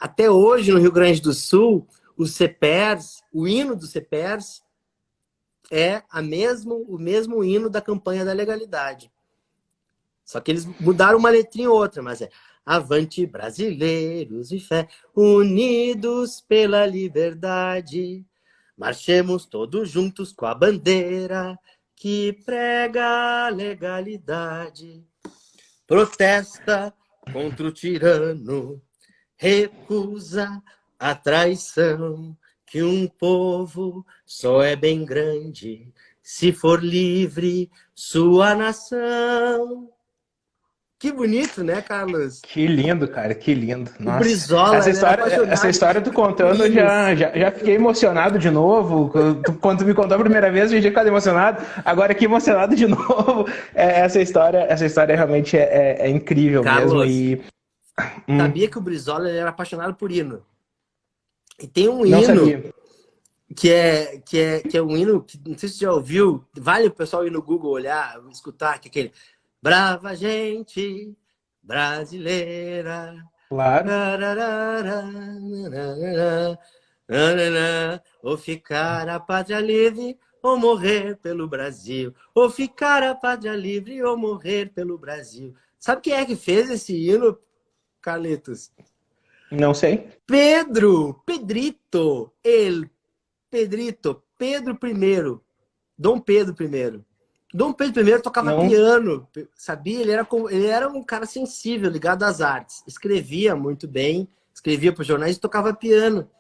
Até hoje, no Rio Grande do Sul, o CEPERS, o hino do CEPERS é o mesmo hino da campanha da legalidade. Só que eles mudaram uma letrinha ou outra, mas é avante brasileiros e fé, unidos pela liberdade, marchemos todos juntos com a bandeira que prega a legalidade, protesta contra o tirano, recusa a traição, que um povo só é bem grande se for livre sua nação. Que bonito, né, Carlos? Que lindo, cara, que lindo. Nossa. O Brizola, essa história tu contando, eu já fiquei emocionado de novo. Quando tu me contou a primeira vez, eu já tinha ficado emocionado. Agora aqui emocionado de novo. Essa história realmente é incrível, Carlos, mesmo. Sabia que o Brizola era apaixonado por hino. E tem um hino que é um hino que não sei se você já ouviu. Vale o pessoal ir no Google olhar, escutar, que é aquele brava gente brasileira. Claro. Ou ficar a pátria livre ou morrer pelo Brasil. Ou ficar a pátria livre ou morrer pelo Brasil. Sabe quem é que fez esse hino, Carlitos? Não sei. Pedro I. Dom Pedro I. Dom Pedro I tocava piano, sabia? Ele era um cara sensível, ligado às artes. Escrevia muito bem, escrevia para os jornais e tocava piano.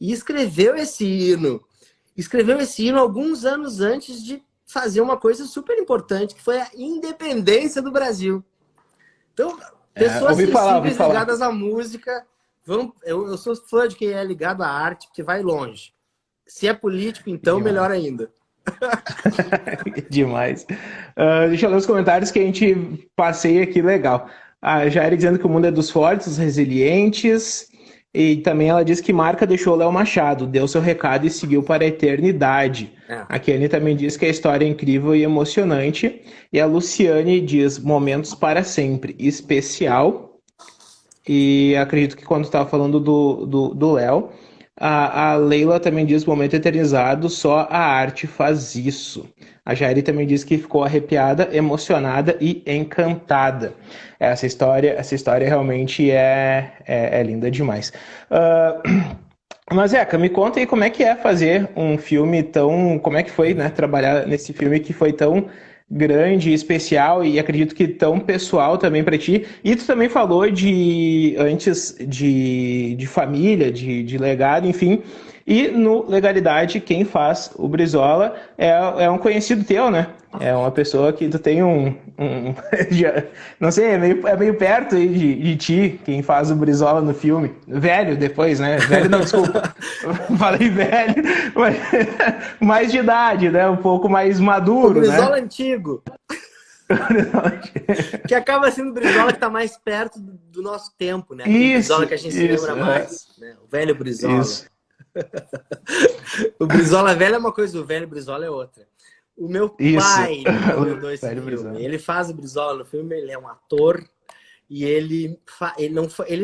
E escreveu esse hino. Escreveu esse hino alguns anos antes de fazer uma coisa super importante, que foi a independência do Brasil. Então, pessoas sensíveis ligadas à música... Eu sou fã de quem é ligado à arte, porque vai longe. Se é político, então, melhor ainda. Demais. Deixa eu ler os comentários que a gente passeia aqui legal. A Jair dizendo que o mundo é dos fortes, dos resilientes. E também ela diz que Marca deixou Léo Machado, deu seu recado e seguiu para a eternidade. A Kenny também diz que a história é incrível e emocionante. E a Luciane diz momentos para sempre, especial. E acredito que quando estava falando do Léo, a Leila também diz momento eternizado, só a arte faz isso. A Jairi também diz que ficou arrepiada, emocionada e encantada. Essa história realmente é linda demais. Mas, Eca, me conta aí como é que é fazer um filme tão... Como é que foi, né, trabalhar nesse filme que foi tão grande, especial e acredito que tão pessoal também para ti. E tu também falou antes de família, de legado, enfim. E no Legalidade, quem faz o Brizola é um conhecido teu, né? É uma pessoa que tu tem não sei, é meio perto aí de ti, quem faz o Brizola no filme. Velho depois, né? Velho não, desculpa. Falei velho, mas mais de idade, né? Um pouco mais maduro, o Brizola, né? Antigo. Que acaba sendo o Brizola que tá mais perto do nosso tempo, né? Aquele Brizola que a gente se lembra mais. Né? O velho Brizola. Isso. O Brizola velho é uma coisa, o velho Brizola é outra. O meu pai ele faz o Brizola no filme, ele é um ator e ele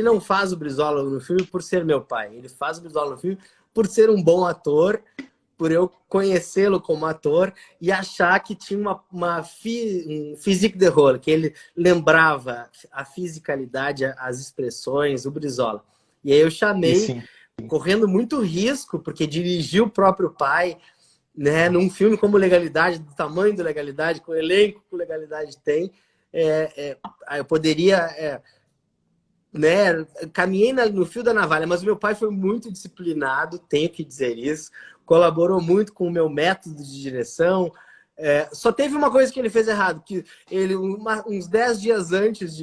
não faz o Brizola no filme por ser meu pai, ele faz o Brizola no filme por ser um bom ator, por eu conhecê-lo como ator e achar que tinha um physique de rôle, que ele lembrava a fisicalidade, as expressões, o Brizola. E aí eu chamei, correndo muito risco, porque dirigi o próprio pai, né, num filme como Legalidade, do tamanho do Legalidade, com o elenco que o Legalidade tem, eu poderia... né, caminhei no fio da navalha, mas o meu pai foi muito disciplinado, tenho que dizer isso, colaborou muito com o meu método de direção. Só teve uma coisa que ele fez errado, que ele, uns 10 dias antes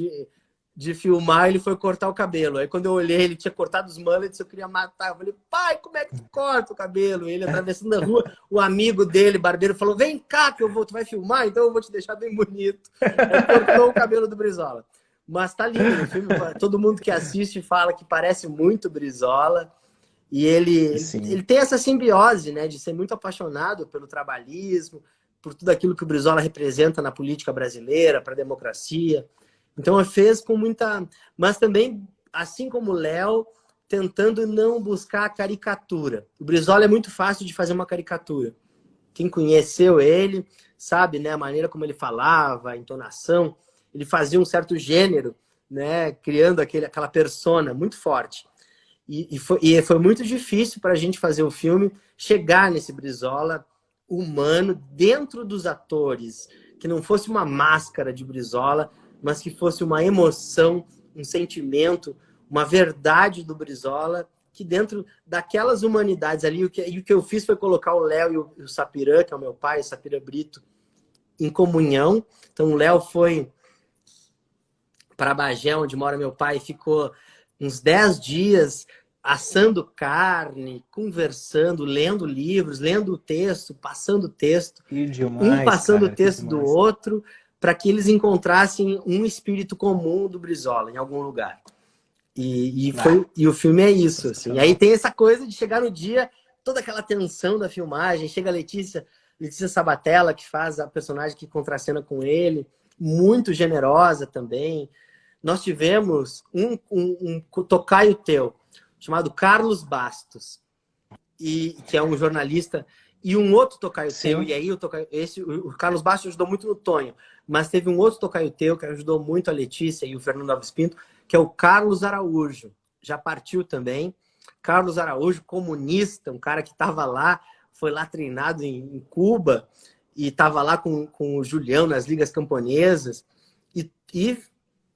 de filmar, ele foi cortar o cabelo. Aí quando eu olhei, ele tinha cortado os mullets, eu queria matar. Eu falei, pai, como é que tu corta o cabelo? Ele atravessando a rua, o amigo dele, barbeiro, falou, vem cá que tu vai filmar, então eu vou te deixar bem bonito. Aí cortou o cabelo do Brizola. Mas tá lindo no filme, todo mundo que assiste fala que parece muito Brizola. E ele tem essa simbiose, né, de ser muito apaixonado pelo trabalhismo, por tudo aquilo que o Brizola representa na política brasileira, para a democracia. Então, ele fez com muita... Mas também, assim como o Léo, tentando não buscar a caricatura. O Brizola é muito fácil de fazer uma caricatura. Quem conheceu ele sabe, né, a maneira como ele falava, a entonação. Ele fazia um certo gênero, né, criando aquela persona muito forte. E foi muito difícil para a gente fazer o filme chegar nesse Brizola humano dentro dos atores, que não fosse uma máscara de Brizola, mas que fosse uma emoção, um sentimento, uma verdade do Brizola, que dentro daquelas humanidades ali, o que eu fiz foi colocar o Léo e o Sapirã, que é o meu pai, o Sapirã Brito, em comunhão. Então o Léo foi para Bagé, onde mora meu pai, ficou uns 10 dias assando carne, conversando, lendo livros, lendo o texto, passando o texto, um passando o texto do outro, para que eles encontrassem um espírito comum do Brizola em algum lugar. E o filme é isso. Assim. E aí tem essa coisa de chegar no dia, toda aquela tensão da filmagem, chega a Letícia Sabatella, que faz a personagem que contracena com ele, muito generosa também. Nós tivemos um tocaio teu, chamado Carlos Bastos, que é um jornalista, e um outro tocaio teu, e aí o Carlos Bastos ajudou muito no Tonho, mas teve um outro tocaio teu que ajudou muito a Letícia e o Fernando Alves Pinto, que é o Carlos Araújo. Já partiu também. Carlos Araújo, comunista, um cara que estava lá, foi lá treinado em Cuba, e estava lá com o Julião nas ligas camponesas, e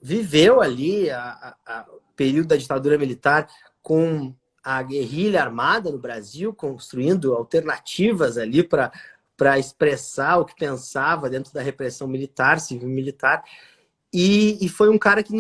viveu ali o período da ditadura militar com a guerrilha armada no Brasil, construindo alternativas ali para expressar o que pensava dentro da repressão militar, civil-militar. E foi um cara que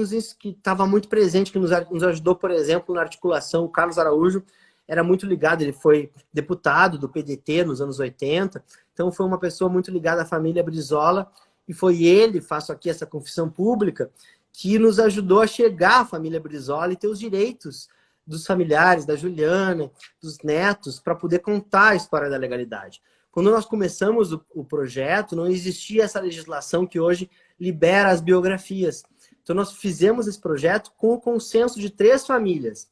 estava muito presente, que nos ajudou, por exemplo, na articulação. O Carlos Araújo era muito ligado, ele foi deputado do PDT nos anos 80, então foi uma pessoa muito ligada à família Brizola, e foi ele, faço aqui essa confissão pública, que nos ajudou a chegar à família Brizola e ter os direitos dos familiares, da Juliana, dos netos, para poder contar a história da legalidade. Quando nós começamos o projeto, não existia essa legislação que hoje libera as biografias. Então nós fizemos esse projeto com o consenso de 3 famílias.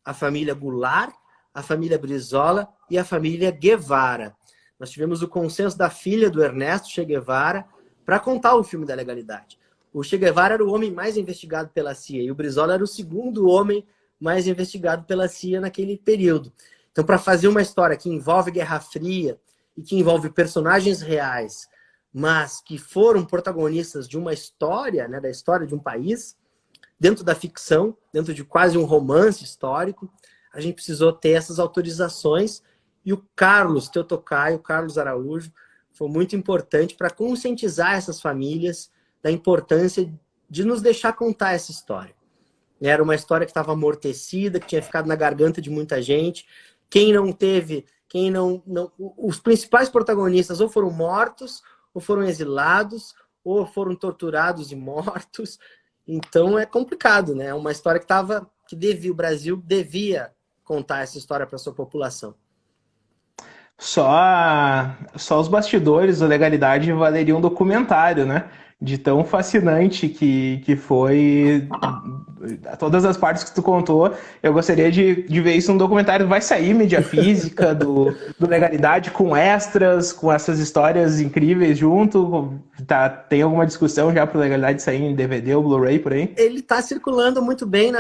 A família Goulart, a família Brizola e a família Guevara. Nós tivemos o consenso da filha do Ernesto Che Guevara para contar o filme da legalidade. O Che Guevara era o homem mais investigado pela CIA e o Brizola era o segundo homem mais investigado pela CIA naquele período. Então, para fazer uma história que envolve Guerra Fria e que envolve personagens reais, mas que foram protagonistas de uma história, né, da história de um país, dentro da ficção, dentro de quase um romance histórico, a gente precisou ter essas autorizações. E o Carlos, teu tocaio, o Carlos Araújo, foi muito importante para conscientizar essas famílias da importância de nos deixar contar essa história. Era uma história que estava amortecida, que tinha ficado na garganta de muita gente. Quem não teve, os principais protagonistas ou foram mortos, ou foram exilados, ou foram torturados e mortos. Então é complicado, né? É uma história o Brasil devia contar essa história para sua população. Só os bastidores da legalidade valeria um documentário, né? De tão fascinante que foi todas as partes que tu contou. Eu gostaria de ver isso num documentário. Vai sair mídia física do Legalidade com extras, com essas histórias incríveis junto? Tem alguma discussão já para Legalidade sair em DVD ou Blu-ray por aí? Ele está circulando muito bem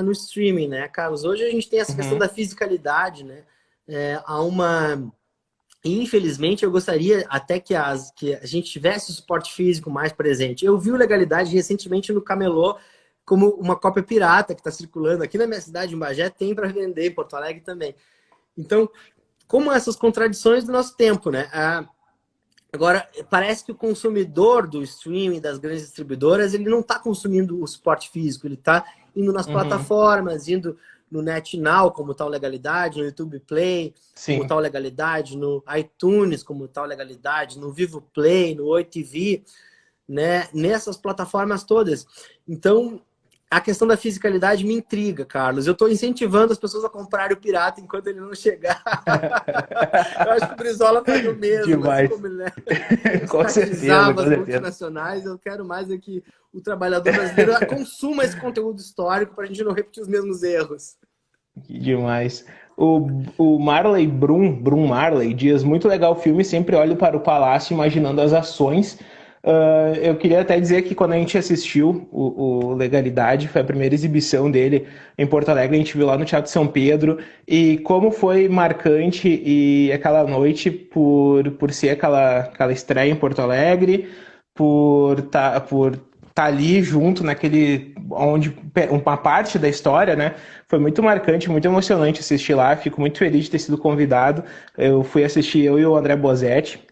no streaming, né, Carlos? Hoje a gente tem essa questão da fisicalidade, né? Infelizmente, eu gostaria até que a gente tivesse o suporte físico mais presente. Eu vi o Legalidade recentemente no Camelô como uma cópia pirata que está circulando aqui na minha cidade, em Bagé, tem para vender, em Porto Alegre também. Então, como essas contradições do nosso tempo, né? Agora, parece que o consumidor do streaming, das grandes distribuidoras, ele não está consumindo o suporte físico, ele está indo nas Uhum. plataformas, indo no NetNow, como tal legalidade, no YouTube Play, como Sim. tal legalidade, no iTunes, como tal legalidade, no Vivo Play, no Oi TV, né? Nessas plataformas todas. Então, a questão da fisicalidade me intriga, Carlos. Eu estou incentivando as pessoas a comprarem o pirata enquanto ele não chegar. Eu acho que o Brizola faz o mesmo, assim Demais. como ele, né, Com certeza, escravizava com as certeza. multinacionais, eu quero mais é que o trabalhador brasileiro consuma esse conteúdo histórico para a gente não repetir os mesmos erros. Que demais. O Marley Brum Marley diz, muito legal o filme, sempre olho para o palácio imaginando as ações. Eu queria até dizer que quando a gente assistiu o Legalidade, foi a primeira exibição dele em Porto Alegre, a gente viu lá no Teatro São Pedro, e como foi marcante e aquela noite por ser aquela estreia em Porto Alegre, por tá ali junto naquele onde uma parte da história, né? Foi muito marcante, muito emocionante assistir lá. Fico muito feliz de ter sido convidado. Eu fui assistir eu e o André Bozetti.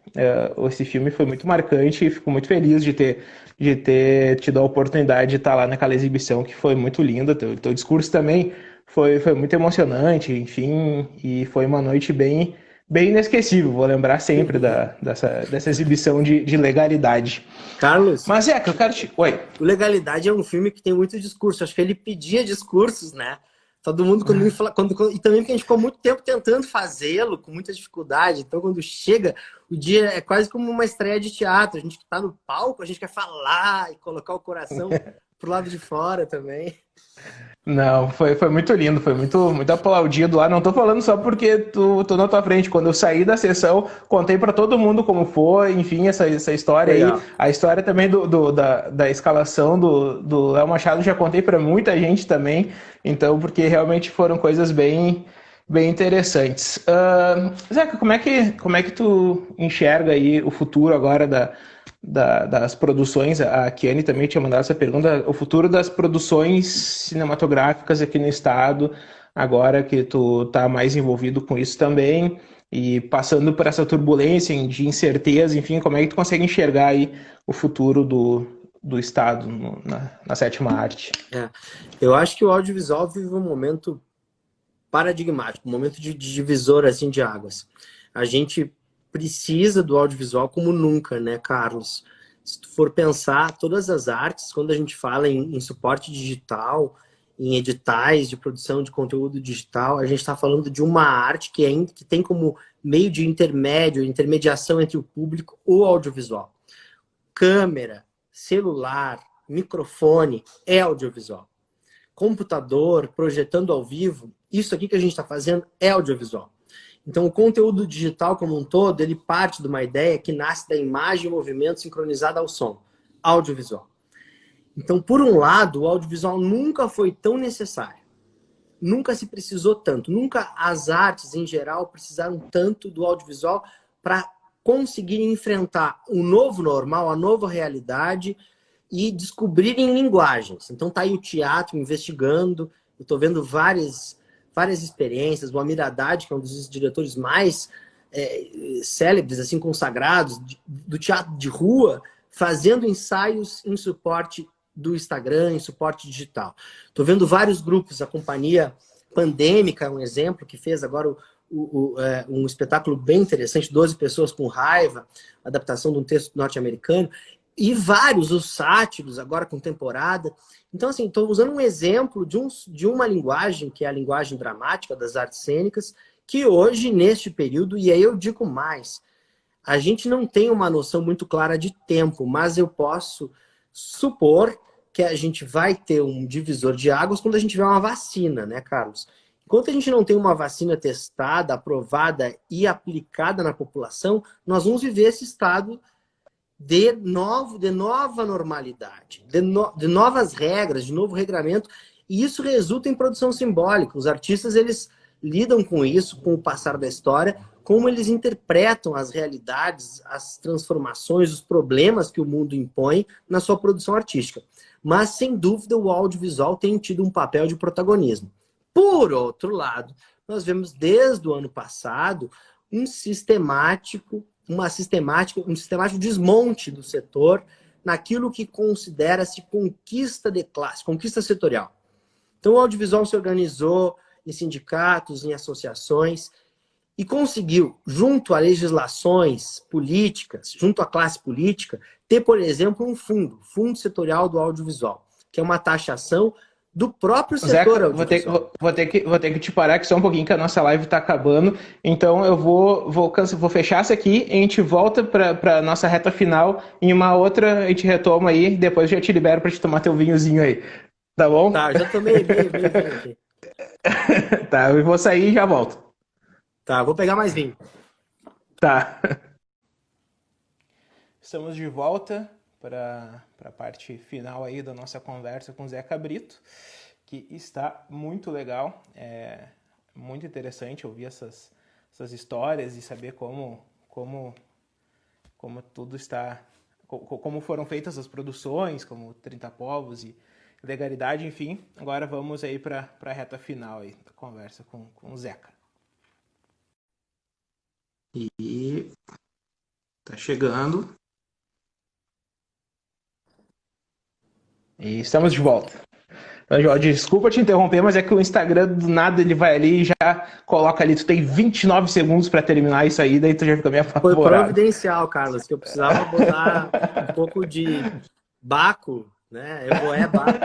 Esse filme foi muito marcante e fico muito feliz de ter tido a oportunidade de estar lá naquela exibição que foi muito linda. Teu discurso também foi muito emocionante, enfim, e foi uma noite bem inesquecível. Vou lembrar sempre dessa exibição de legalidade. Carlos, Mas é que eu quero te. Oi. o Legalidade é um filme que tem muito discurso. Acho que ele pedia discursos, né? Todo mundo, quando me fala, e também porque a gente ficou muito tempo tentando fazê-lo, com muita dificuldade. Então, quando chega, o dia é quase como uma estreia de teatro. A gente está no palco, a gente quer falar e colocar o coração pro lado de fora também. Não, foi muito lindo, foi muito aplaudido lá. Não tô falando só porque tô na tua frente. Quando eu saí da sessão, contei para todo mundo como foi, enfim, essa história aí. Legal. A história também da escalação do Léo Machado já contei para muita gente também. Então, porque realmente foram coisas bem interessantes. Zeca, como é que tu enxerga aí o futuro agora das produções? A Kiane também tinha mandado essa pergunta. O futuro das produções cinematográficas aqui no estado, agora que tu tá mais envolvido com isso também, e passando por essa turbulência de incerteza, enfim, como é que tu consegue enxergar aí o futuro do estado na sétima arte? É. Eu acho que o audiovisual vive um momento paradigmático, um momento de divisor assim, de águas. A gente precisa do audiovisual como nunca, né, Carlos? Se tu for pensar, todas as artes, quando a gente fala em suporte digital, em editais de produção de conteúdo digital, a gente está falando de uma arte que tem como meio de intermediação entre o público, o audiovisual. Câmera, celular, microfone é audiovisual. Computador, projetando ao vivo, isso aqui que a gente está fazendo é audiovisual. Então, o conteúdo digital como um todo, ele parte de uma ideia que nasce da imagem e movimento sincronizada ao som, audiovisual. Então, por um lado, o audiovisual nunca foi tão necessário. Nunca se precisou tanto. Nunca as artes, em geral, precisaram tanto do audiovisual para conseguirem enfrentar o novo normal, a nova realidade e descobrirem linguagens. Então tá aí o teatro investigando, eu estou vendo várias experiências, o Amir Haddad, que é um dos diretores mais célebres, assim, consagrados, do teatro de rua, fazendo ensaios em suporte do Instagram, em suporte digital. Estou vendo vários grupos, a Companhia Pandêmica é um exemplo, que fez agora um espetáculo bem interessante, 12 pessoas com raiva, adaptação de um texto norte-americano, e vários, os sátiros, agora com temporada. Então, assim, estou usando um exemplo de uma linguagem, que é a linguagem dramática das artes cênicas, que hoje, neste período, e aí eu digo mais, a gente não tem uma noção muito clara de tempo, mas eu posso supor que a gente vai ter um divisor de águas quando a gente tiver uma vacina, né, Carlos? Enquanto a gente não tem uma vacina testada, aprovada e aplicada na população, nós vamos viver esse estado de nova normalidade, de novas regras, de novo regramento, e isso resulta em produção simbólica. Os artistas, eles lidam com isso, com o passar da história, como eles interpretam as realidades, as transformações, os problemas que o mundo impõe na sua produção artística. Mas, sem dúvida, o audiovisual tem tido um papel de protagonismo. Por outro lado, nós vemos desde o ano passado um sistemático um sistemático desmonte do setor naquilo que considera-se conquista de classe, conquista setorial. Então, o audiovisual se organizou em sindicatos, em associações, e conseguiu, junto a legislações políticas, junto à classe política, ter, por exemplo, um fundo setorial do audiovisual, que é uma taxação do próprio setor audiovisual. Vou ter que te parar aqui só um pouquinho, que a nossa live está acabando. Então eu vou fechar essa aqui e a gente volta para a nossa reta final. Em uma outra a gente retoma aí, depois eu já te libero para te tomar teu vinhozinho aí. Tá bom? Tá, já tomei meio vinho aqui. Tá, eu vou sair e já volto. Tá, vou pegar mais vinho. Tá. Estamos de volta para a parte final aí da nossa conversa com o Zeca Brito, que está muito legal, muito interessante ouvir essas histórias e saber como tudo está, como foram feitas as produções, como 30 Povos e Legalidade, enfim. Agora vamos aí para a reta final aí da conversa com o Zeca. E tá chegando. E estamos de volta. Desculpa te interromper, mas é que o Instagram do nada ele vai ali e já coloca ali, tu tem 29 segundos para terminar isso aí, daí tu já fica meio apavorado. Foi providencial, Carlos, que eu precisava botar um pouco de Baco, né? Evoé Baco.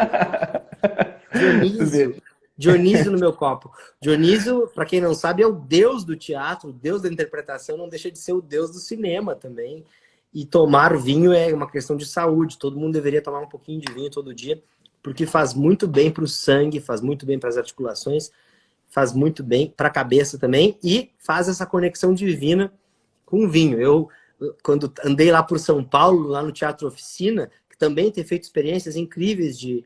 Dionísio no meu copo. Dionísio, para quem não sabe, é o deus do teatro, o deus da interpretação, não deixa de ser o deus do cinema também. E tomar vinho é uma questão de saúde. Todo mundo deveria tomar um pouquinho de vinho todo dia, porque faz muito bem para o sangue, faz muito bem para as articulações, faz muito bem para a cabeça também e faz essa conexão divina com o vinho. Eu, quando andei lá por São Paulo, lá no Teatro Oficina, que também tem feito experiências incríveis de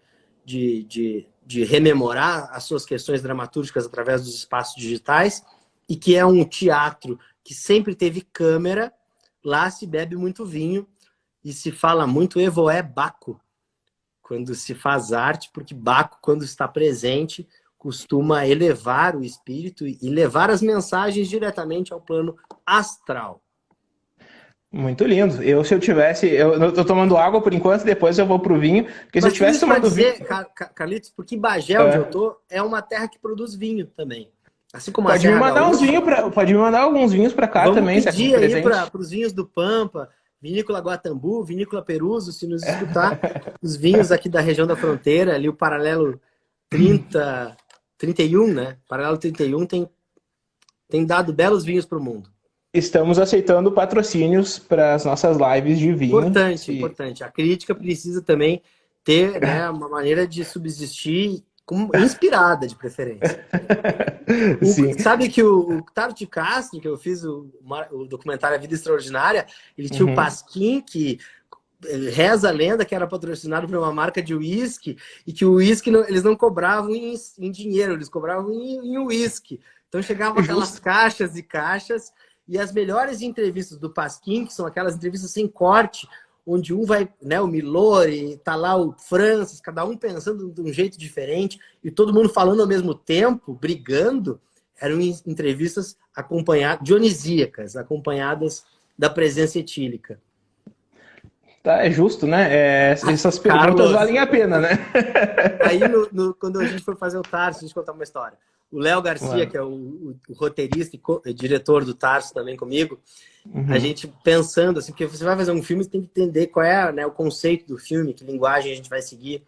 rememorar as suas questões dramatúrgicas através dos espaços digitais, e que é um teatro que sempre teve câmera. Lá se bebe muito vinho e se fala muito Evoé Baco quando se faz arte, porque Baco, quando está presente, costuma elevar o espírito e levar as mensagens diretamente ao plano astral. Muito lindo. Se eu tivesse... Eu tô tomando água por enquanto, depois eu vou pro vinho. Porque se eu tivesse tomando vinho... Carlitos, porque Bagé, onde eu tô, é uma terra que produz vinho também. Assim como pode me mandar alguns vinhos para cá. Vamos também. Vamos pedir aí para os vinhos do Pampa, Vinícola Guatambu, Vinícola Peruso, se nos escutar, os vinhos aqui da região da fronteira, ali o Paralelo 31, né? Paralelo 31 tem dado belos vinhos para o mundo. Estamos aceitando patrocínios para as nossas lives de vinho. Importante. A crítica precisa também ter, né, uma maneira de subsistir inspirada, de preferência. Sabe que o Tarso de Castro, que eu fiz o documentário A Vida Extraordinária, ele tinha o Pasquim, que reza a lenda que era patrocinado por uma marca de uísque, e que o uísque eles não cobravam em dinheiro, eles cobravam em uísque. Então chegavam aquelas caixas e caixas, e as melhores entrevistas do Pasquim, que são aquelas entrevistas sem corte, onde um vai, né, o Milori, tá lá o Francis, cada um pensando de um jeito diferente, e todo mundo falando ao mesmo tempo, brigando, eram entrevistas dionisíacas, acompanhadas da presença etílica. Tá, é justo, né? Essas perguntas valem a pena, né? Aí, quando a gente foi fazer o Tarso, a gente contar uma história. O Léo Garcia, que é o roteirista e diretor do Tarso também comigo, a gente pensando assim, porque você vai fazer um filme, você tem que entender qual é, né, o conceito do filme, que linguagem a gente vai seguir.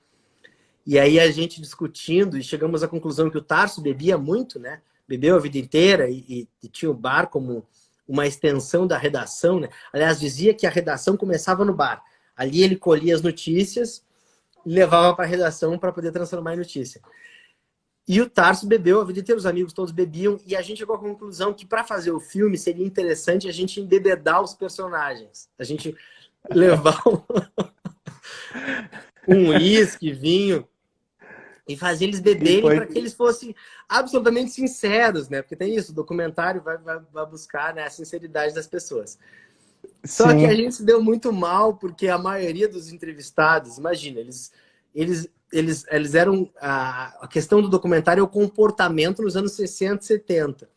E aí a gente discutindo e chegamos à conclusão que o Tarso bebia muito, né? Bebeu a vida inteira e tinha o bar como uma extensão da redação, né? Aliás, dizia que a redação começava no bar. Ali ele colhia as notícias e levava para a redação para poder transformar em notícia. E o Tarso bebeu a vida inteira, os amigos todos bebiam, e a gente chegou à conclusão que para fazer o filme seria interessante a gente embebedar os personagens. A gente levar um uísque, vinho, e fazer eles beberem para que eles fossem absolutamente sinceros, né? Porque tem isso, o documentário vai buscar, né, a sinceridade das pessoas. Só que a gente se deu muito mal, porque a maioria dos entrevistados, imagina, eles eram... A questão do documentário é o comportamento nos anos 60 e 70.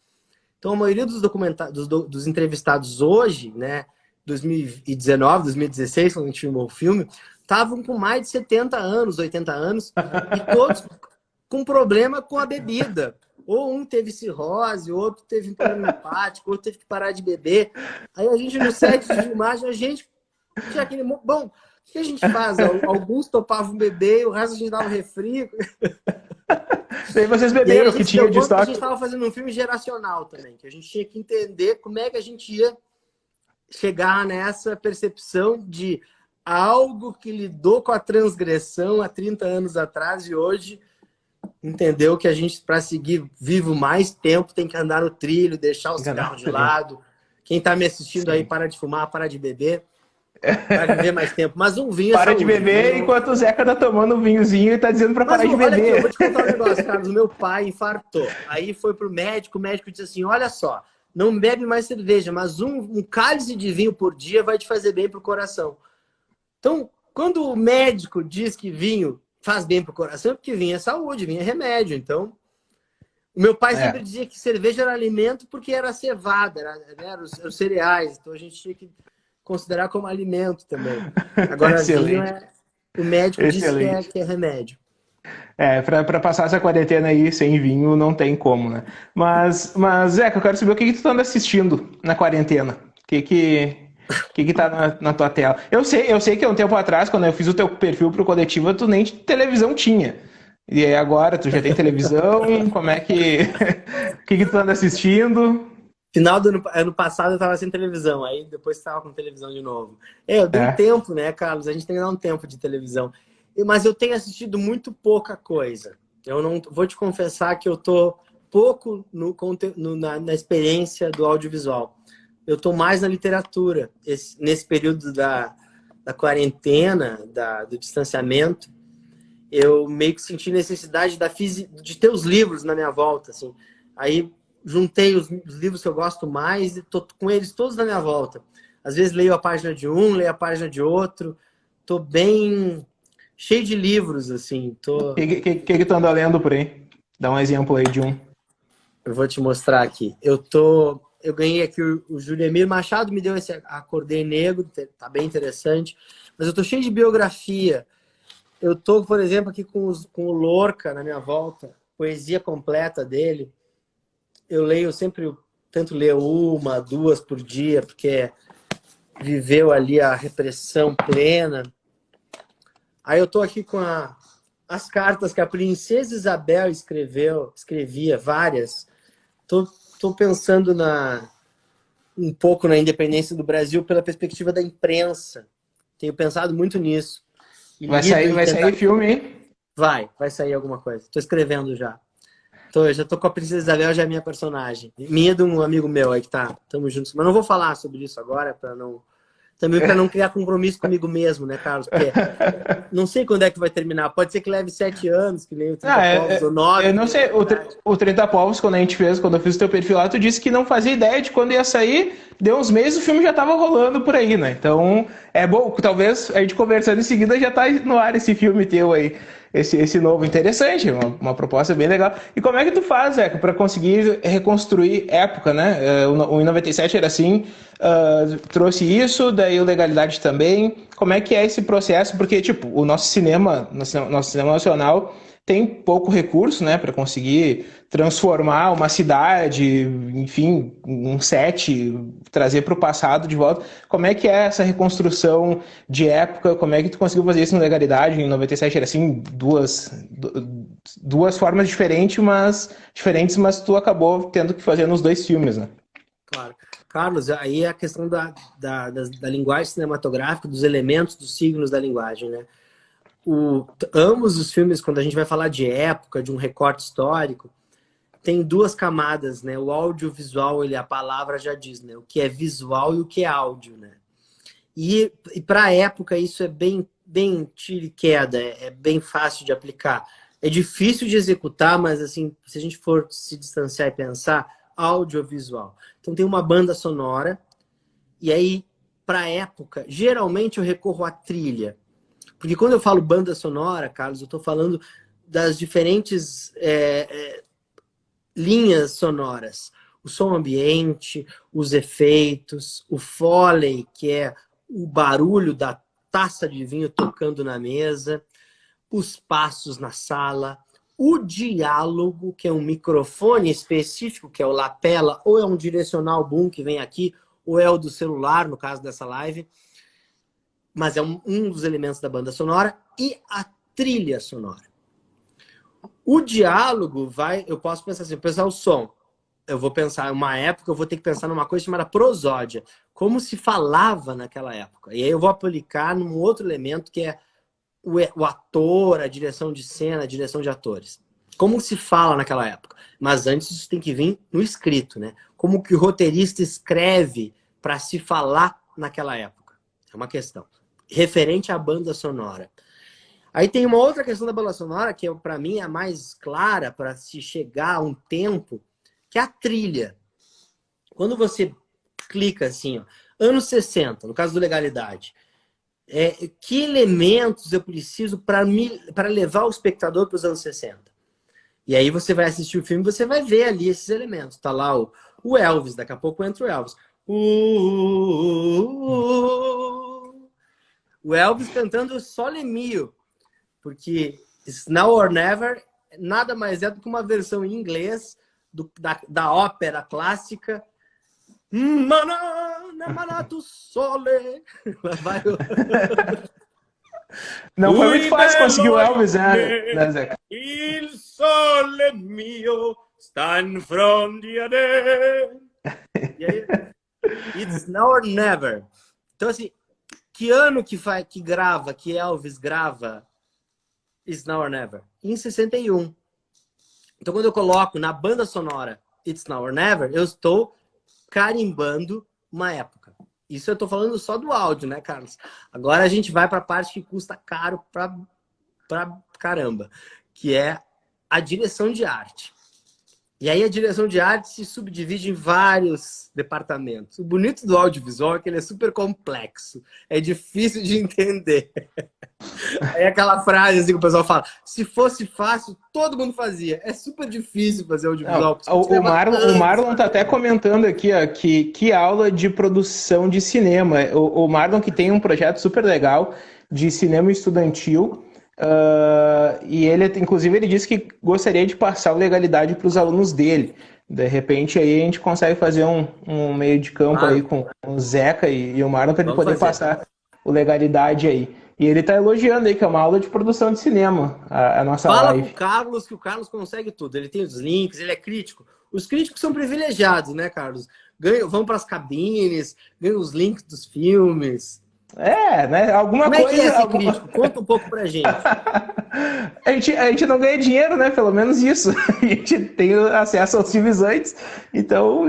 Então, a maioria dos entrevistados hoje, né, 2019, 2016, quando a gente filmou o filme, estavam com mais de 70 anos, 80 anos, e todos com problema com a bebida. Ou um teve cirrose, outro teve um problema hepático, outro teve que parar de beber. Aí a gente, no set de filmagem, a gente tinha aquele... Bom, o que a gente faz? Alguns topavam beber, o resto a gente dava refri. Daí vocês beberam o que tinha de estoque. A gente estava fazendo um filme geracional também, que a gente tinha que entender como é que a gente ia chegar nessa percepção de algo que lidou com a transgressão há 30 anos atrás e hoje entendeu que a gente, para seguir vivo mais tempo, tem que andar no trilho, deixar o cigarro de lado. Quem está me assistindo aí, para de fumar, para de beber. Vai viver mais tempo. Mas um vinho para de beber, enquanto o Zeca tá tomando um vinhozinho e tá dizendo para parar de beber. Aqui, eu vou te contar um negócio, Carlos. Meu pai infartou. Aí foi pro médico, o médico disse assim, olha só, não bebe mais cerveja, mas um cálice de vinho por dia vai te fazer bem pro coração. Então, quando o médico diz que vinho faz bem pro coração, é porque vinho é saúde, vinho é remédio. Então, o meu pai sempre dizia que cerveja era alimento porque era cevada, era os cereais. Então, a gente tinha que considerar como alimento também. Agora, vinho o médico disse que é remédio. Para passar essa quarentena aí sem vinho não tem como, né? Mas Zeca, eu quero saber o que tu tá assistindo na quarentena. O que tá na tua tela? Eu sei que há um tempo atrás, quando eu fiz o teu perfil pro Coletiva, tu nem televisão tinha. E aí agora tu já tem televisão, como é que... O que tu anda assistindo? Final do ano passado eu tava sem televisão, aí depois tava com televisão de novo. Eu dei um tempo, né, Carlos? A gente tem que dar um tempo de televisão. Mas eu tenho assistido muito pouca coisa. Eu não vou te confessar que eu tô pouco na experiência do audiovisual. Eu tô mais na literatura. Nesse período da quarentena, do distanciamento, eu meio que senti necessidade de ter os livros na minha volta, assim. Aí juntei os livros que eu gosto mais e tô com eles todos na minha volta. Às vezes leio a página de um, leio a página de outro. Tô bem cheio de livros, assim. O que tu anda lendo por aí? Dá um exemplo aí de um. Eu vou te mostrar aqui. Eu ganhei aqui o Juliemir Machado, me deu esse Acordei Negro, tá bem interessante. Mas eu tô cheio de biografia. Eu tô, por exemplo, aqui com o Lorca na minha volta, poesia completa dele. Eu leio sempre, tento ler uma, duas por dia, porque viveu ali a repressão plena. Aí eu tô aqui com as cartas que a princesa Isabel escrevia, várias. Tô pensando um pouco na independência do Brasil pela perspectiva da imprensa. Tenho pensado muito nisso. Vai sair filme, hein? Vai sair alguma coisa. Tô escrevendo já. Já tô com a Princesa Isabel, já é minha personagem. Minha de um amigo meu aí que tamo juntos. Mas não vou falar sobre isso agora, também para não criar compromisso comigo mesmo, né, Carlos? Porque não sei quando é que vai terminar. Pode ser que leve 7 anos, que nem o 30 Povos, ou 9. Eu não sei. O 30 Povos, quando eu fiz o teu perfil lá, tu disse que não fazia ideia de quando ia sair. Deu uns meses, o filme já tava rolando por aí, né? Então, é bom, talvez a gente conversando em seguida já tá no ar esse filme teu aí. Esse novo interessante, uma proposta bem legal. E como é que tu faz, Zeca, para conseguir reconstruir época, né? O em 97 era assim, trouxe isso, daí o Legalidade também. Como é que é esse processo? Porque, tipo, o nosso cinema nacional tem pouco recurso, né, para conseguir transformar uma cidade, enfim, um set, trazer para o passado de volta. Como é que é essa reconstrução de época? Como é que tu conseguiu fazer isso no Legalidade? Em 97 era assim, duas formas diferentes, mas tu acabou tendo que fazer nos dois filmes, né? Claro. Carlos, aí é a questão da linguagem cinematográfica, dos elementos, dos signos da linguagem, né? Ambos os filmes, quando a gente vai falar de época, de um recorte histórico, tem duas camadas, né? O audiovisual, a palavra já diz, né? O que é visual e o que é áudio, né? E para a época isso é bem tiro e queda, é bem fácil de aplicar. É difícil de executar, mas assim, se a gente for se distanciar e pensar, audiovisual. Então tem uma banda sonora, e aí, para a época, geralmente eu recorro à trilha. Porque quando eu falo banda sonora, Carlos, eu estou falando das diferentes linhas sonoras. o som ambiente, os efeitos, o Foley, que é o barulho da taça de vinho tocando na mesa, os passos na sala, o diálogo, que é um microfone específico, que é o lapela, ou é um direcional boom que vem aqui, ou é o do celular, no caso dessa live, mas é um dos elementos da banda sonora, e a trilha sonora. O diálogo eu posso pensar assim, pensar o som. Eu vou pensar, uma época, eu vou ter que pensar numa coisa chamada prosódia, como se falava naquela época. E aí eu vou aplicar num outro elemento que é o ator, a direção de cena, a direção de atores. Como se fala naquela época. Mas antes isso tem que vir no escrito, né? Como que o roteirista escreve para se falar naquela época. É uma questão. Referente à banda sonora. Aí tem uma outra questão da banda sonora, que para mim é a mais clara para se chegar a um tempo, que é a trilha. Quando você clica assim, ó, anos 60, no caso do Legalidade, que elementos eu preciso para levar o espectador para os anos 60? E aí você vai assistir o filme e você vai ver ali esses elementos. Tá lá o Elvis, daqui a pouco entra o Elvis. O Elvis cantando Sole Mio, porque It's Now or Never nada mais é do que uma versão em inglês da ópera clássica. Tu sole. Não foi muito fácil conseguir o Elvis, né, Zeca? Il sole mio sta in fronte a te. E aí, It's Now or Never. Então, assim, que ano que Elvis grava It's Now or Never? Em 61. Então, quando eu coloco na banda sonora It's Now or Never, eu estou carimbando uma época. Isso eu tô falando só do áudio, né, Carlos? Agora a gente vai para a parte que custa caro pra caramba, que é a direção de arte. E aí a direção de arte se subdivide em vários departamentos. O bonito do audiovisual é que ele é super complexo. É difícil de entender. É aquela frase assim que o pessoal fala, se fosse fácil, todo mundo fazia. É super difícil fazer audiovisual. O Marlon tá até comentando aqui, ó, que aula de produção de cinema. O Marlon que tem um projeto super legal de cinema estudantil. E ele, inclusive, ele disse que gostaria de passar o Legalidade para os alunos dele. De repente, aí a gente consegue fazer um meio de campo aí com o Zeca e o Marlon para ele poder passar o Legalidade aí. E ele tá elogiando aí que é uma aula de produção de cinema, a nossa live. Fala pro Carlos que o Carlos consegue tudo. Ele tem os links, ele é crítico. Os críticos são privilegiados, né, Carlos? Vão para as cabines, ganham os links dos filmes. Né? Alguma Como coisa. É esse crítico? Conta um pouco pra gente. a gente não ganha dinheiro, né? Pelo menos isso. A gente tem acesso aos filmes antes. Então,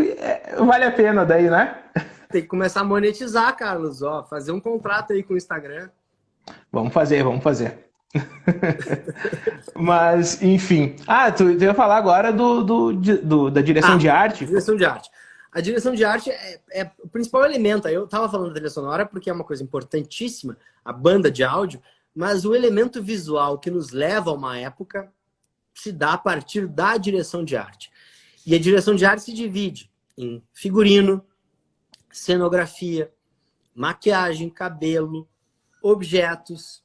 vale a pena daí, né? Tem que começar a monetizar, Carlos. Fazer um contrato aí com o Instagram. Vamos fazer. Mas, enfim. Tu ia falar agora da direção de arte? Direção de arte. A direção de arte é o principal elemento. Eu estava falando da trilha sonora porque é uma coisa importantíssima, a banda de áudio, mas o elemento visual que nos leva a uma época se dá a partir da direção de arte. E a direção de arte se divide em figurino, cenografia, maquiagem, cabelo, objetos,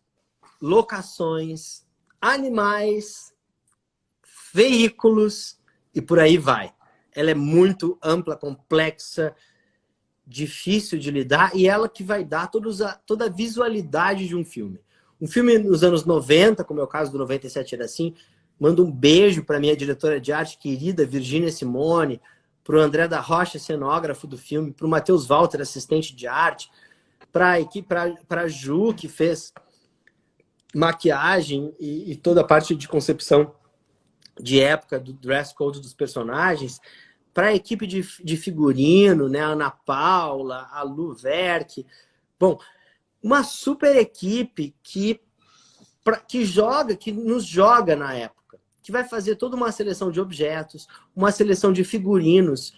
locações, animais, veículos e por aí vai. Ela é muito ampla, complexa, difícil de lidar e ela que vai dar toda a visualidade de um filme. Um filme nos anos 90, como é o caso do 97 era assim, mando um beijo para minha diretora de arte querida, Virgínia Simone, para o André da Rocha, cenógrafo do filme, para o Matheus Walter, assistente de arte, para a Ju, que fez maquiagem e toda a parte de concepção de época do dress code dos personagens, para a equipe de figurino, né? A Ana Paula, a Lu Verck. Bom, uma super equipe que nos joga na época, que vai fazer toda uma seleção de objetos, uma seleção de figurinos,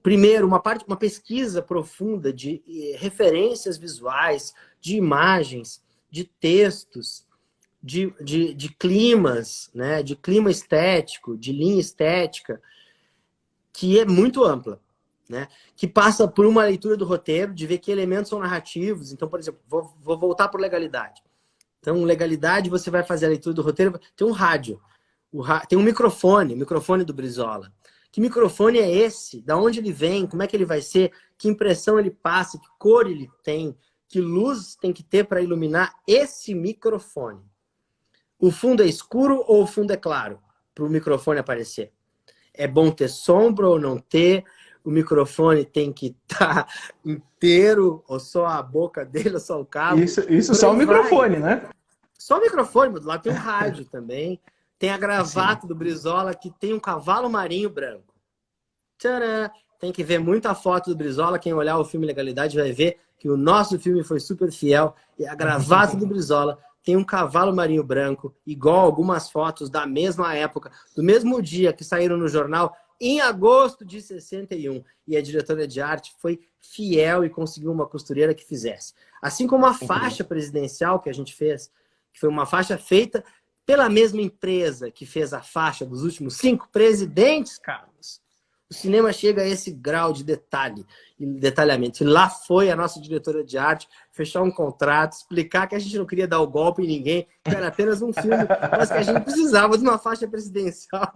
primeiro, uma pesquisa profunda de referências visuais, de imagens, de textos, de climas, né? De clima estético, de linha estética. que é muito ampla, né? Que passa por uma leitura do roteiro, de ver que elementos são narrativos. Então, por exemplo, vou voltar para legalidade. Então, legalidade, você vai fazer a leitura do roteiro, tem um rádio, tem um microfone, o microfone do Brizola. Que microfone é esse? Da onde ele vem? Como é que ele vai ser? Que impressão ele passa? Que cor ele tem? Que luz tem que ter para iluminar esse microfone? O fundo é escuro ou o fundo é claro? Para o microfone aparecer. É bom ter sombra ou não ter? O microfone tem que estar inteiro, ou só a boca dele, ou só o cabo? Isso só o microfone, né? Só o microfone, mas lá tem um rádio também. Tem a gravata do Brizola, que tem um cavalo marinho branco. Tcharam! Tem que ver muita foto do Brizola. Quem olhar o filme Legalidade vai ver que o nosso filme foi super fiel. E a gravata do Brizola tem um cavalo marinho branco, igual algumas fotos da mesma época, do mesmo dia que saíram no jornal, em agosto de 61. E a diretora de arte foi fiel e conseguiu uma costureira que fizesse. Assim como a faixa presidencial que a gente fez, que foi uma faixa feita pela mesma empresa que fez a faixa dos últimos 5 presidentes, Carlos. O cinema chega a esse grau de detalhe e detalhamento. E lá foi a nossa diretora de arte fechar um contrato, explicar que a gente não queria dar o golpe em ninguém, que era apenas um filme, mas que a gente precisava de uma faixa presidencial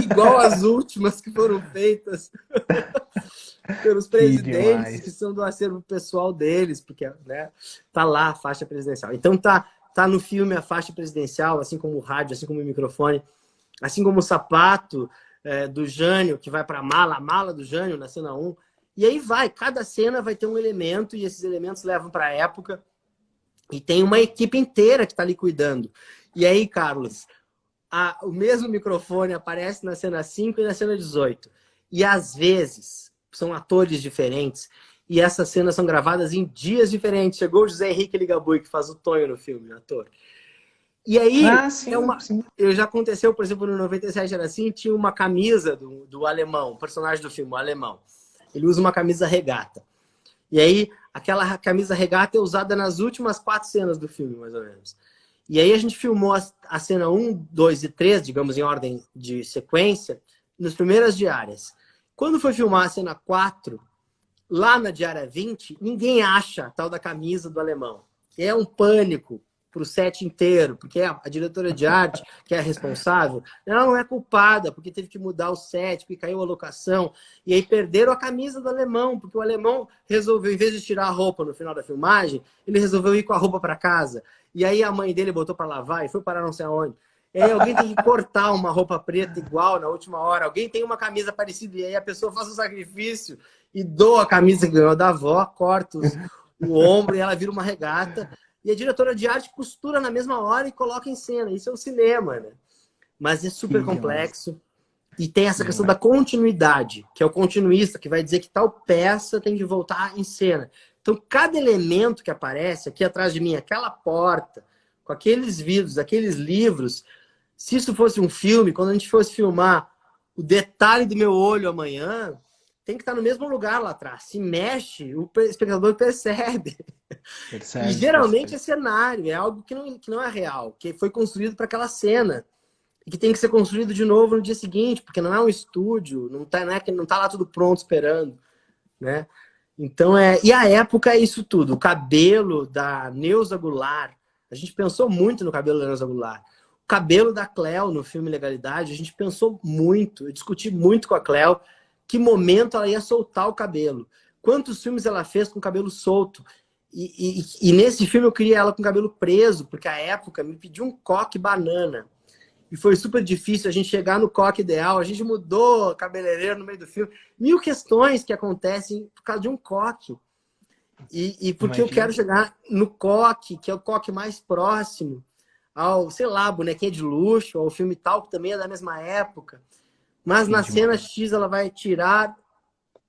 igual às últimas que foram feitas pelos presidentes, que são do acervo pessoal deles, porque, né, tá lá a faixa presidencial. Então tá no filme a faixa presidencial, assim como o rádio, assim como o microfone, assim como o sapato do Jânio, que vai para a mala do Jânio na cena 1. E aí cada cena vai ter um elemento, e esses elementos levam para a época, e tem uma equipe inteira que está ali cuidando. E aí, Carlos, o mesmo microfone aparece na cena 5 e na cena 18. E às vezes são atores diferentes, e essas cenas são gravadas em dias diferentes. Chegou o José Henrique Ligabui, que faz o Tonho no filme, o ator. E aí, já aconteceu, por exemplo, no 97 era assim, tinha uma camisa do alemão, o personagem do filme, o alemão. Ele usa uma camisa regata. E aí, aquela camisa regata é usada nas últimas 4 cenas do filme, mais ou menos. E aí a gente filmou a cena 1, 2 e 3, digamos, em ordem de sequência, nas primeiras diárias. Quando foi filmar a cena 4, lá na diária 20, ninguém acha a tal da camisa do alemão. É um pânico para o set inteiro, porque a diretora de arte, que é a responsável, ela não é culpada, porque teve que mudar o set, porque caiu a locação, e aí perderam a camisa do alemão, porque o alemão resolveu, em vez de tirar a roupa no final da filmagem, ele resolveu ir com a roupa para casa. E aí a mãe dele botou para lavar e foi parar não sei aonde. E aí alguém tem que cortar uma roupa preta igual na última hora, alguém tem uma camisa parecida, e aí a pessoa faz um sacrifício e doa a camisa que ganhou da avó, corta o ombro e ela vira uma regata. E a diretora de arte costura na mesma hora e coloca em cena. Isso é o cinema, né? Mas é super complexo. E tem essa questão da continuidade, que é o continuista, que vai dizer que tal peça tem que voltar em cena. Então, cada elemento que aparece aqui atrás de mim, aquela porta, com aqueles vidros, aqueles livros, se isso fosse um filme, quando a gente fosse filmar o detalhe do meu olho amanhã, tem que estar no mesmo lugar lá atrás. Se mexe, o espectador percebe. E geralmente é cenário, é algo que não é real, que foi construído para aquela cena. E que tem que ser construído de novo no dia seguinte, porque não é um estúdio, não tá lá tudo pronto esperando, né? Então e a época é isso tudo. O cabelo da Neuza Goulart, a gente pensou muito no cabelo da Neuza Goulart. O cabelo da Cleo no filme Legalidade, a gente pensou muito, eu discuti muito com a Cleo que momento ela ia soltar o cabelo. Quantos filmes ela fez com o cabelo solto? E nesse filme eu queria ela com o cabelo preso, porque a época me pediu um coque banana. E foi super difícil a gente chegar no coque ideal. A gente mudou a cabeleireira no meio do filme. 1000 questões que acontecem por causa de um coque. E porque eu quero chegar no coque, que é o coque mais próximo ao, sei lá, Bonequinha de Luxo, ao filme tal, que também é da mesma época. Mas na cena X ela vai tirar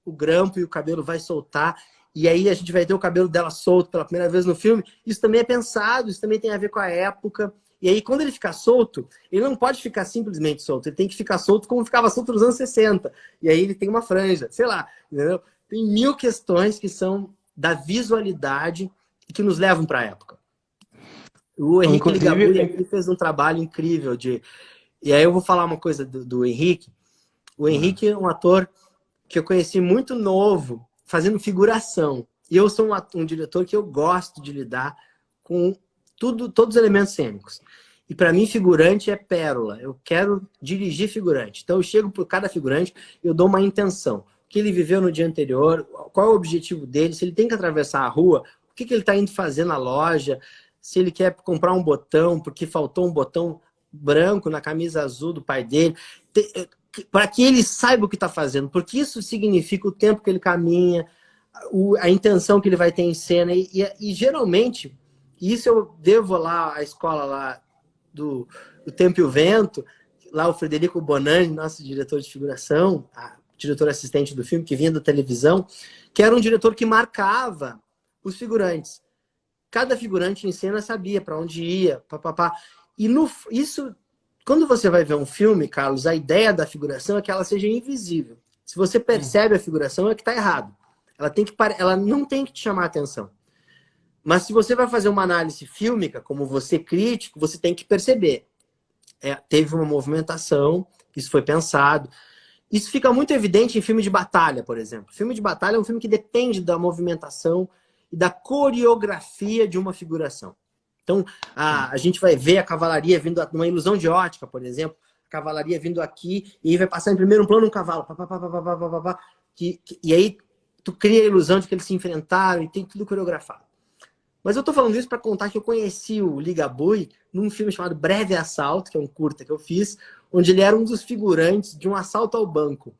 o grampo e o cabelo vai soltar. E aí a gente vai ter o cabelo dela solto pela primeira vez no filme. Isso também é pensado, isso também tem a ver com a época. E aí quando ele ficar solto, ele não pode ficar simplesmente solto. Ele tem que ficar solto como ficava solto nos anos 60. E aí ele tem uma franja, sei lá, entendeu? Tem 1000 questões que são da visualidade e que nos levam para a época. O Henrique Ligabui fez um trabalho incrível de... E aí eu vou falar uma coisa do Henrique. O Henrique é um ator que eu conheci muito novo, fazendo figuração. E eu sou um diretor que eu gosto de lidar com todos os elementos cênicos. E para mim, figurante é pérola. Eu quero dirigir figurante. Então, eu chego por cada figurante, eu dou uma intenção. O que ele viveu no dia anterior, qual é o objetivo dele, se ele tem que atravessar a rua, o que ele está indo fazer na loja, se ele quer comprar um botão, porque faltou um botão branco na camisa azul do pai dele, para que ele saiba o que está fazendo, porque isso significa o tempo que ele caminha, a intenção que ele vai ter em cena. E geralmente, isso eu devo lá à escola lá do Tempo e o Vento, lá o Frederico Bonanni, nosso diretor de figuração, diretor assistente do filme, que vinha da televisão, que era um diretor que marcava os figurantes. Cada figurante em cena sabia para onde ia, papapá. E isso, quando você vai ver um filme, Carlos, a ideia da figuração é que ela seja invisível. Se você percebe a figuração, é que está errado. Ela não tem que te chamar a atenção. Mas se você vai fazer uma análise fílmica, como você crítico, você tem que perceber. Teve uma movimentação, isso foi pensado. Isso fica muito evidente em filme de batalha, por exemplo. Filme de batalha é um filme que depende da movimentação e da coreografia de uma figuração. Então, a gente vai ver a cavalaria vindo numa ilusão de ótica, por exemplo. A cavalaria vindo aqui e aí vai passar em primeiro plano um cavalo. E aí tu cria a ilusão de que eles se enfrentaram e tem tudo coreografado. Mas eu tô falando isso para contar que eu conheci o Ligabue num filme chamado Breve Assalto, que é um curta que eu fiz, onde ele era um dos figurantes de um assalto ao banco.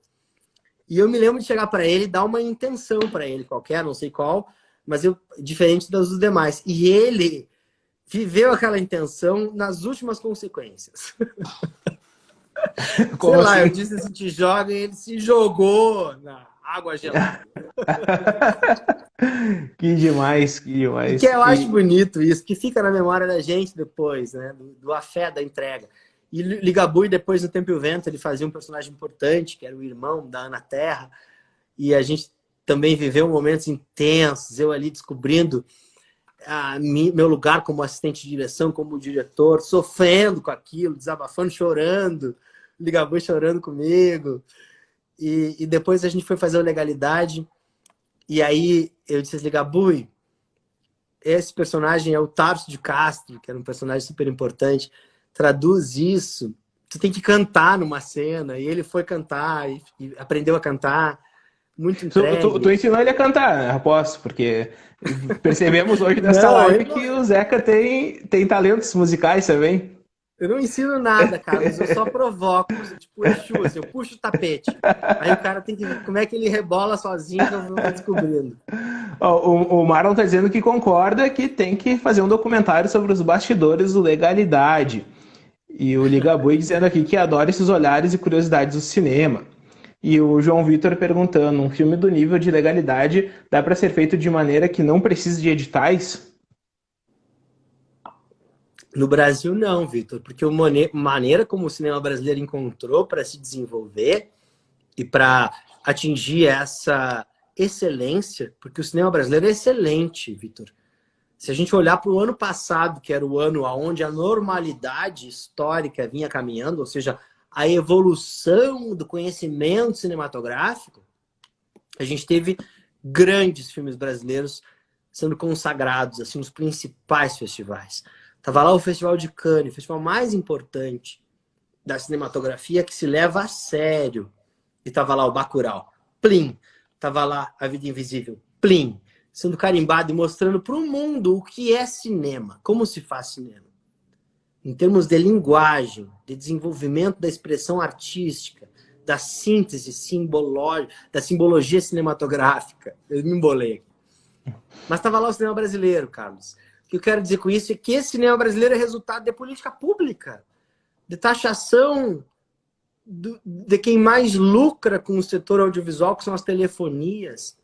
E eu me lembro de chegar para ele e dar uma intenção para ele, qualquer, não sei qual, mas diferente dos demais. E ele viveu aquela intenção nas últimas consequências. Sei lá, eu disse assim, te joga, e ele se jogou na água gelada. Que demais, que demais. E que eu acho bonito isso, que fica na memória da gente depois, né? Do afé da entrega. E Ligabue, depois, no Tempo e o Vento, ele fazia um personagem importante, que era o irmão da Ana Terra. E a gente também viveu momentos intensos, eu ali descobrindo meu lugar como assistente de direção, como diretor, sofrendo com aquilo, desabafando, chorando, Ligabue chorando comigo. E depois a gente foi fazer o Legalidade. E aí eu disse, Ligabue, esse personagem é o Tarso de Castro, que era um personagem super importante. Traduz isso. Tu tem que cantar numa cena. E ele foi cantar e aprendeu a cantar. Muito entregue. Tu ensinou ele a cantar, né? Aposto, porque percebemos hoje nessa live que o Zeca tem talentos musicais também. Eu não ensino nada, Carlos. Eu só provoco. Tipo, Exu, assim, eu puxo o tapete. Aí o cara tem que ver como é que ele rebola sozinho que eu vou descobrindo. O Marlon tá dizendo que concorda que tem que fazer um documentário sobre os bastidores do Legalidade. E o Ligabue dizendo aqui que adora esses olhares e curiosidades do cinema. E o João Vitor perguntando, um filme do nível de Legalidade dá para ser feito de maneira que não precise de editais? No Brasil não, Vitor, porque a maneira como o cinema brasileiro encontrou para se desenvolver e para atingir essa excelência, porque o cinema brasileiro é excelente, Vitor. Se a gente olhar para o ano passado, que era o ano onde a normalidade histórica vinha caminhando, ou seja, a evolução do conhecimento cinematográfico, a gente teve grandes filmes brasileiros sendo consagrados assim, nos principais festivais. Tava lá o Festival de Cannes, o festival mais importante da cinematografia que se leva a sério. E tava lá o Bacurau, plim. Tava lá A Vida Invisível, plim. Sendo carimbado e mostrando para o mundo o que é cinema, como se faz cinema. Em termos de linguagem, de desenvolvimento da expressão artística, da síntese simbológica, da simbologia cinematográfica. Eu me embolei. Mas tava lá o cinema brasileiro, Carlos. O que eu quero dizer com isso é que esse cinema brasileiro é resultado de política pública, de taxação de quem mais lucra com o setor audiovisual, que são as telefonias,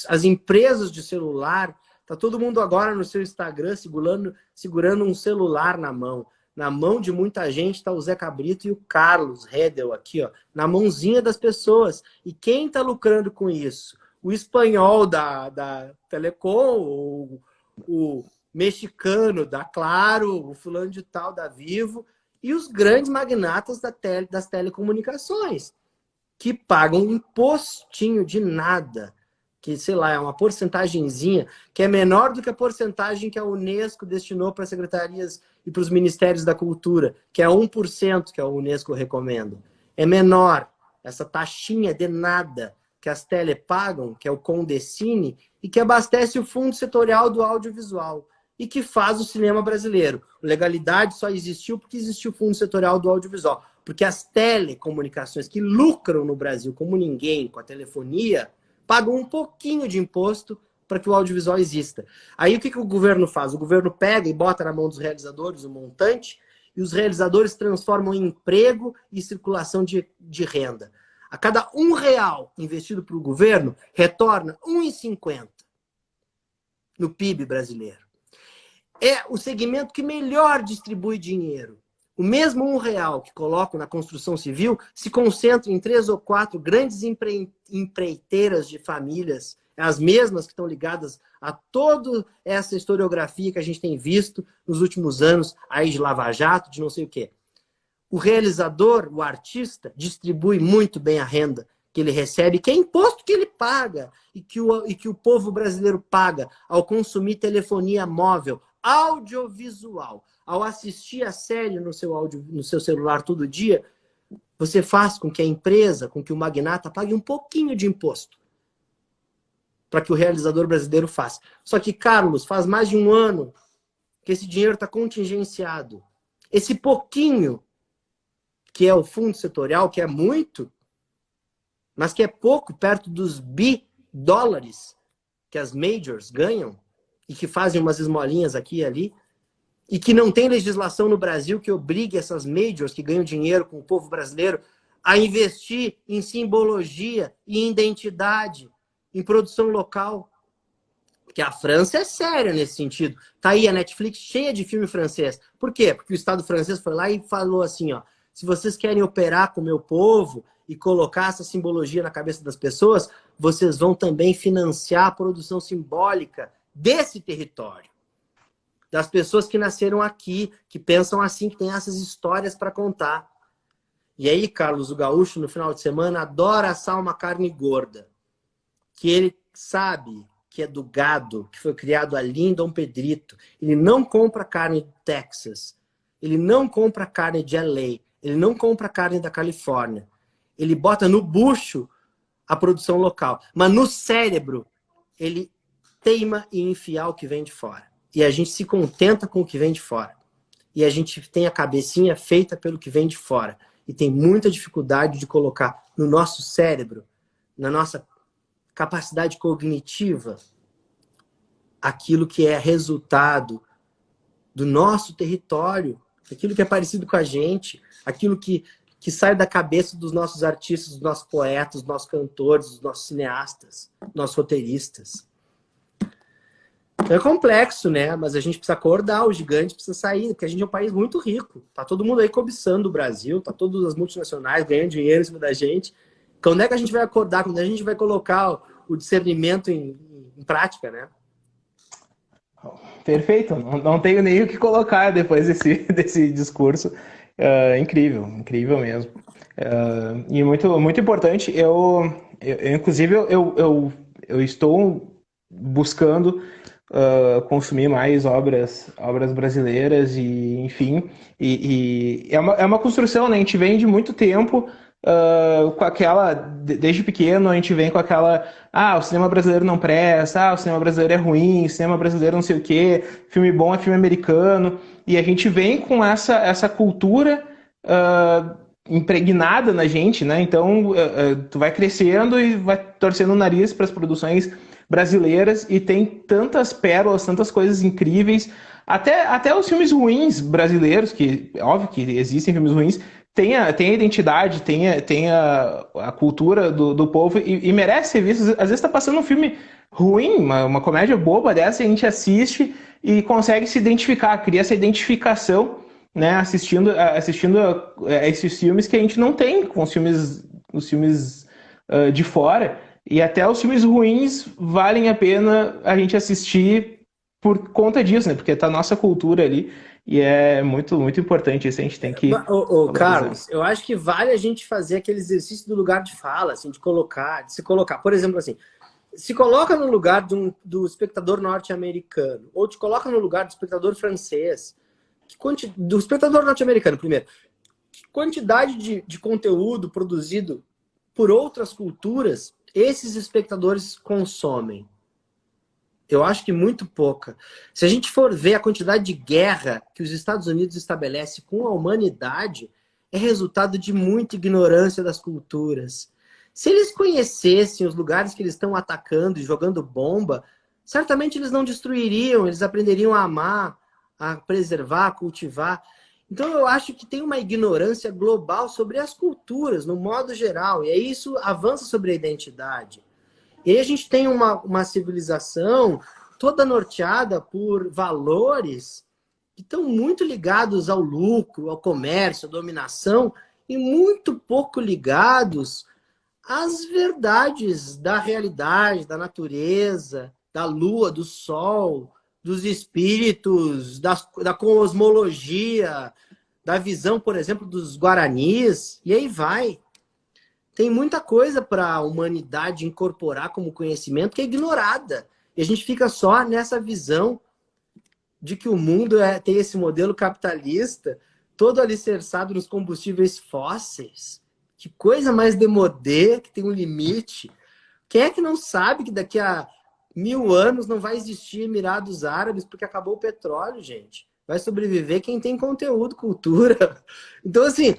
as empresas de celular. Tá todo mundo agora no seu Instagram segurando um celular na mão. Na mão de muita gente está o Zé Cabrito e o Carlos Redel aqui, ó, na mãozinha das pessoas. E quem está lucrando com isso? O espanhol da Telecom, o mexicano da Claro, o fulano de tal da Vivo e os grandes magnatas das telecomunicações. que pagam um impostinho de nada, que, sei lá, é uma porcentagenzinha, que é menor do que a porcentagem que a Unesco destinou para as secretarias e para os ministérios da cultura, que é 1% que a Unesco recomenda. É menor essa taxinha de nada que as tele pagam, que é o Condecine, e que abastece o Fundo Setorial do Audiovisual, e que faz o cinema brasileiro. Legalidade só existiu porque existiu o Fundo Setorial do Audiovisual. Porque as telecomunicações que lucram no Brasil como ninguém com a telefonia, pagam um pouquinho de imposto para que o audiovisual exista. Aí o que o governo faz? O governo pega e bota na mão dos realizadores o montante, e os realizadores transformam em emprego e circulação de renda. A cada R$1 investido para o governo, retorna R$1,50 no PIB brasileiro. É o segmento que melhor distribui dinheiro. O mesmo R$1 que colocam na construção civil se concentra em 3 ou 4 grandes empreiteiras de famílias, as mesmas que estão ligadas a toda essa historiografia que a gente tem visto nos últimos anos, aí de Lava Jato, de não sei o quê. O realizador, o artista, distribui muito bem a renda que ele recebe, que é imposto que ele paga e que o povo brasileiro paga ao consumir telefonia móvel, audiovisual. Ao assistir a série no seu celular todo dia, você faz com que a empresa, com que o magnata pague um pouquinho de imposto para que o realizador brasileiro faça. Só que, Carlos, faz mais de um ano que esse dinheiro está contingenciado. Esse pouquinho, que é o fundo setorial, que é muito, mas que é pouco perto dos bi-dólares que as majors ganham e que fazem umas esmolinhas aqui e ali, e que não tem legislação no Brasil que obrigue essas majors que ganham dinheiro com o povo brasileiro a investir em simbologia, em identidade, em produção local. Porque a França é séria nesse sentido. Tá aí a Netflix cheia de filme francês. Por quê? Porque o Estado francês foi lá e falou assim, ó, se vocês querem operar com o meu povo e colocar essa simbologia na cabeça das pessoas, vocês vão também financiar a produção simbólica desse território. Das pessoas que nasceram aqui, que pensam assim, que tem essas histórias para contar. E aí, Carlos, o gaúcho, no final de semana, adora assar uma carne gorda, que ele sabe que é do gado, que foi criado ali em Dom Pedrito. Ele não compra carne do Texas, ele não compra carne de LA, ele não compra carne da Califórnia. Ele bota no bucho a produção local, mas no cérebro ele teima em enfiar o que vem de fora. E a gente se contenta com o que vem de fora. E a gente tem a cabecinha feita pelo que vem de fora. E tem muita dificuldade de colocar no nosso cérebro, na nossa capacidade cognitiva, aquilo que é resultado do nosso território, aquilo que é parecido com a gente, aquilo que sai da cabeça dos nossos artistas, dos nossos poetas, dos nossos cantores, dos nossos cineastas, dos nossos roteiristas. É complexo, né? Mas a gente precisa acordar, o gigante precisa sair, porque a gente é um país muito rico. Tá todo mundo aí cobiçando o Brasil, tá todas as multinacionais ganhando dinheiro em cima da gente. Quando é que a gente vai acordar? Quando a gente vai colocar o discernimento em prática, né? Perfeito, não tenho nem o que colocar depois desse discurso. Incrível, incrível mesmo. E muito, muito importante, inclusive, eu estou buscando consumir mais obras brasileiras e enfim, e é uma construção, né? A gente vem de muito tempo com aquela, desde pequeno a gente vem com aquela, o cinema brasileiro não presta, o cinema brasileiro é ruim, o cinema brasileiro não sei o quê, filme bom é filme americano, e a gente vem com essa cultura impregnada na gente, né? Então tu vai crescendo e vai torcendo o nariz para as produções brasileiras e tem tantas pérolas, tantas coisas incríveis, até os filmes ruins brasileiros, que óbvio que existem filmes ruins, tem a identidade, tem a cultura do povo e merece ser visto. Às vezes tá passando um filme ruim, uma comédia boba dessa, e a gente assiste e consegue se identificar, cria essa identificação, né, assistindo a esses filmes que a gente não tem com os filmes de fora. E até os filmes ruins valem a pena a gente assistir por conta disso, né? Porque tá a nossa cultura ali e é muito, muito importante isso, a gente tem que Ô, valorizar. Carlos, eu acho que vale a gente fazer aquele exercício do lugar de fala, assim, de se colocar. Por exemplo, assim, se coloca no lugar do espectador norte-americano, ou te coloca no lugar do espectador francês, do espectador norte-americano, primeiro. Que quantidade de conteúdo produzido por outras culturas esses espectadores consomem? Eu acho que muito pouca. Se a gente for ver a quantidade de guerra que os Estados Unidos estabelece com a humanidade, é resultado de muita ignorância das culturas. Se eles conhecessem os lugares que eles estão atacando e jogando bomba, certamente eles não destruiriam, eles aprenderiam a amar, a preservar, a cultivar. Então eu acho que tem uma ignorância global sobre as culturas, no modo geral, e aí isso avança sobre a identidade. E aí a gente tem uma civilização toda norteada por valores que estão muito ligados ao lucro, ao comércio, à dominação, e muito pouco ligados às verdades da realidade, da natureza, da lua, do sol, dos espíritos, da cosmologia, da visão, por exemplo, dos guaranis, e aí vai. Tem muita coisa para a humanidade incorporar como conhecimento que é ignorada. E a gente fica só nessa visão de que o mundo tem esse modelo capitalista todo alicerçado nos combustíveis fósseis. Que coisa mais demodê, que tem um limite. Quem é que não sabe que daqui a 1000 anos não vai existir Emirados Árabes porque acabou o petróleo, gente? Vai sobreviver quem tem conteúdo, cultura. Então, assim,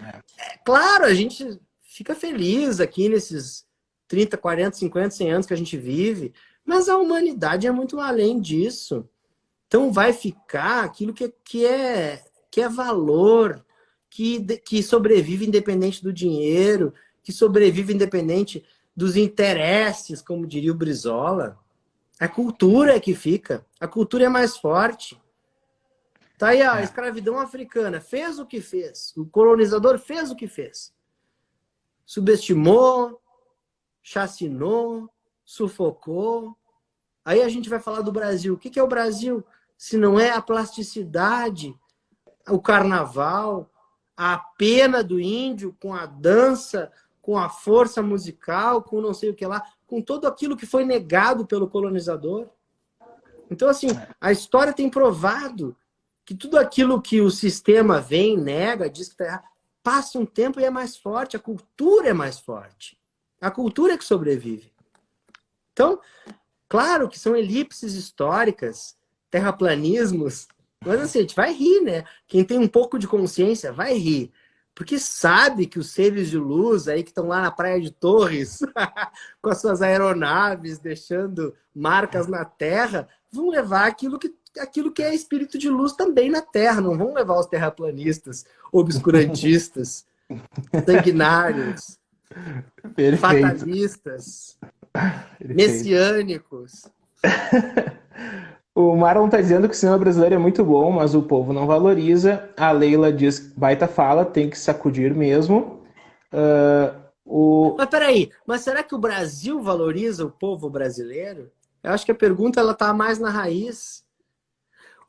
claro, a gente fica feliz aqui nesses 30, 40, 50, 100 anos que a gente vive, mas a humanidade é muito além disso. Então vai ficar aquilo que é valor, que sobrevive independente do dinheiro, que sobrevive independente dos interesses, como diria o Brizola. A cultura é que fica. A cultura é mais forte. Tá aí a escravidão africana. Fez o que fez. O colonizador fez o que fez. Subestimou, chacinou, sufocou. Aí a gente vai falar do Brasil. O que é o Brasil? Se não é a plasticidade, o carnaval, a pena do índio com a dança, com a força musical, com não sei o que lá, com tudo aquilo que foi negado pelo colonizador. Então, assim, a história tem provado que tudo aquilo que o sistema vem, nega, diz que está errado, passa um tempo e é mais forte, a cultura é mais forte. A cultura é que sobrevive. Então, claro que são elipses históricas, terraplanismos, mas assim, a gente vai rir, né? Quem tem um pouco de consciência vai rir. Porque sabe que os seres de luz aí que estão lá na Praia de Torres, com as suas aeronaves, deixando marcas na Terra, vão levar aquilo que é espírito de luz também na Terra. Não vão levar os terraplanistas, obscurantistas, sanguinários, Perfeito. fatalistas, messiânicos. O Marlon tá dizendo que o cinema brasileiro é muito bom, mas o povo não valoriza. A Leila diz, baita fala, tem que sacudir mesmo. Mas peraí, mas será que o Brasil valoriza o povo brasileiro? Eu acho que a pergunta ela tá mais na raiz.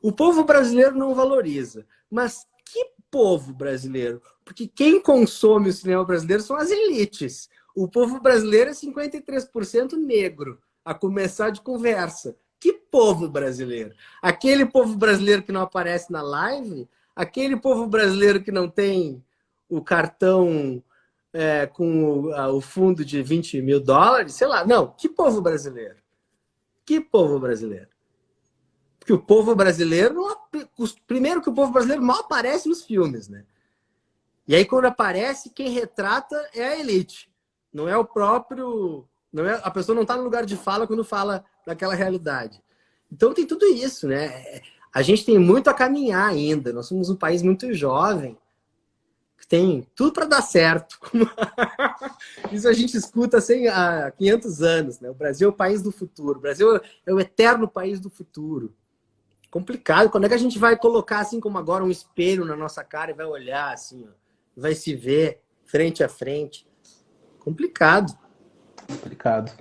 O povo brasileiro não valoriza. Mas que povo brasileiro? Porque quem consome o cinema brasileiro são as elites. O povo brasileiro é 53% negro, a começar de conversa. Que povo brasileiro? Aquele povo brasileiro que não aparece na live? Aquele povo brasileiro que não tem o cartão com o fundo de 20 mil dólares? Sei lá. Não, que povo brasileiro? Que povo brasileiro? Porque o povo brasileiro... Primeiro que o povo brasileiro mal aparece nos filmes, né? E aí quando aparece, quem retrata é a elite. Não é o próprio... a pessoa não está no lugar de fala quando fala daquela realidade. Então tem tudo isso, né? A gente tem muito a caminhar ainda. Nós somos um país muito jovem, que tem tudo para dar certo. Isso a gente escuta há 500 anos, né? O Brasil é o país do futuro. O Brasil é o eterno país do futuro. Complicado. Quando é que a gente vai colocar, assim como agora, um espelho na nossa cara e vai olhar assim, ó, vai se ver frente a frente? Complicado. Complicado.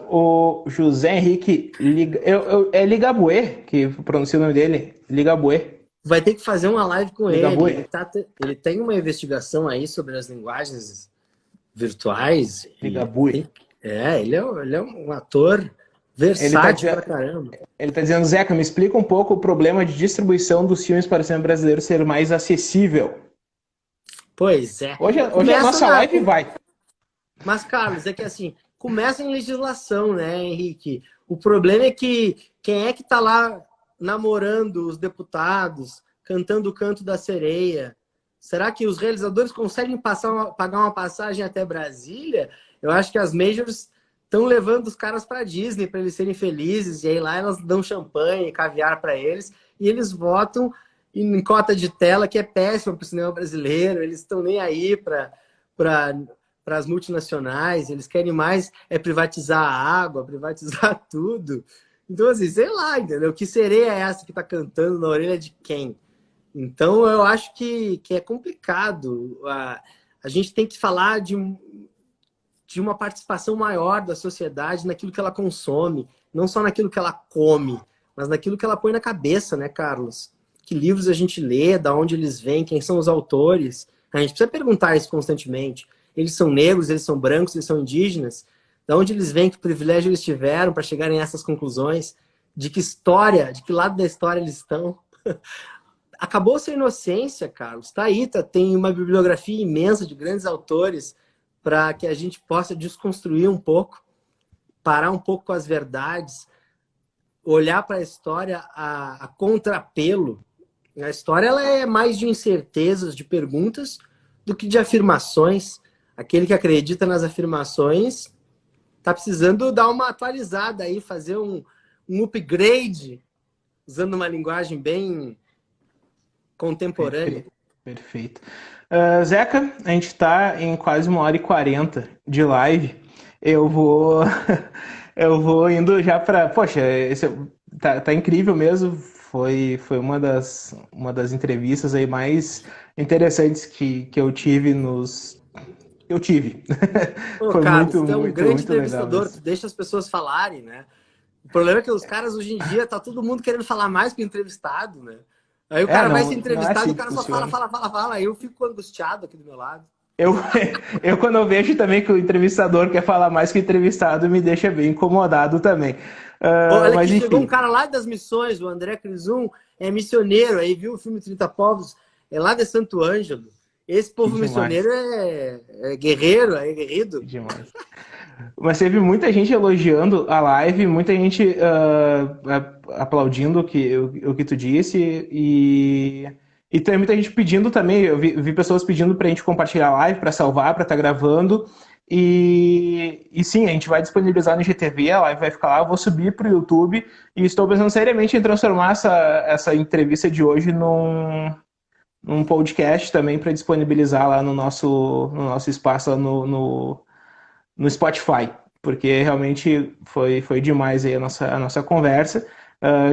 O José Henrique é Ligabué, que pronuncia o nome dele. Ligabué. Vai ter que fazer uma live com Ligabué. ele. Ele tem uma investigação aí sobre as linguagens virtuais. Ligabué. Ele é um ator versátil pra caramba. Ele tá dizendo, Zeca, me explica um pouco o problema de distribuição dos filmes para o cinema brasileiro ser mais acessível. Pois é. Hoje a nossa live vai. Mas, Carlos, é que assim, começa em legislação, né, Henrique? O problema é que quem é que tá lá namorando os deputados, cantando o canto da sereia? Será que os realizadores conseguem pagar uma passagem até Brasília? Eu acho que as majors estão levando os caras para Disney para eles serem felizes, e aí lá elas dão champanhe, caviar para eles, e eles votam em cota de tela, que é péssima para o cinema brasileiro. Eles estão nem aí para as multinacionais, eles querem mais privatizar a água, privatizar tudo. Então, assim, sei lá, entendeu? Que sereia é essa que está cantando na orelha de quem? Então, eu acho que é complicado. A gente tem que falar de uma participação maior da sociedade naquilo que ela consome, não só naquilo que ela come, mas naquilo que ela põe na cabeça, né, Carlos? Que livros a gente lê, da onde eles vêm, quem são os autores. A gente precisa perguntar isso constantemente. Eles são negros, eles são brancos, eles são indígenas? Da onde eles vêm, que privilégio eles tiveram para chegarem a essas conclusões? De que história, de que lado da história eles estão? Acabou sua inocência, Carlos. Tá aí, tem uma bibliografia imensa de grandes autores para que a gente possa desconstruir um pouco, parar um pouco com as verdades, olhar para a história a contrapelo. A história ela é mais de incertezas, de perguntas, do que de afirmações. Aquele que acredita nas afirmações está precisando dar uma atualizada aí, fazer um upgrade, usando uma linguagem bem contemporânea. Perfeito. Zeca, a gente está em quase 1h40 de live. Eu vou indo já para... Poxa, tá incrível mesmo. Foi uma das entrevistas aí mais interessantes que eu tive Eu tive. Pô, Foi Carlos, muito, tu é um muito, grande muito legal. entrevistador, tu deixa as pessoas falarem, né? O problema é que os caras hoje em dia tá todo mundo querendo falar mais que o entrevistado, né? Aí o cara vai ser entrevistado assim e o cara só fala. Aí eu fico angustiado aqui do meu lado. Eu quando eu vejo também que o entrevistador quer falar mais que o entrevistado, me deixa bem incomodado também. Olha, mas que enfim. chegou um cara lá das missões, o André Crisum, é missioneiro, aí viu o filme 30 Povos, é lá de Santo Ângelo. Esse povo missioneiro é guerreiro, é guerreiro. Demais. Mas teve muita gente elogiando a live, muita gente aplaudindo o que tu disse, e tem muita gente pedindo também, eu vi pessoas pedindo pra gente compartilhar a live, pra salvar, pra estar gravando, e sim, a gente vai disponibilizar no IGTV, a live vai ficar lá, eu vou subir pro YouTube, e estou pensando seriamente em transformar essa entrevista de hoje num podcast também para disponibilizar lá no nosso espaço lá no Spotify, porque realmente foi demais aí a nossa conversa.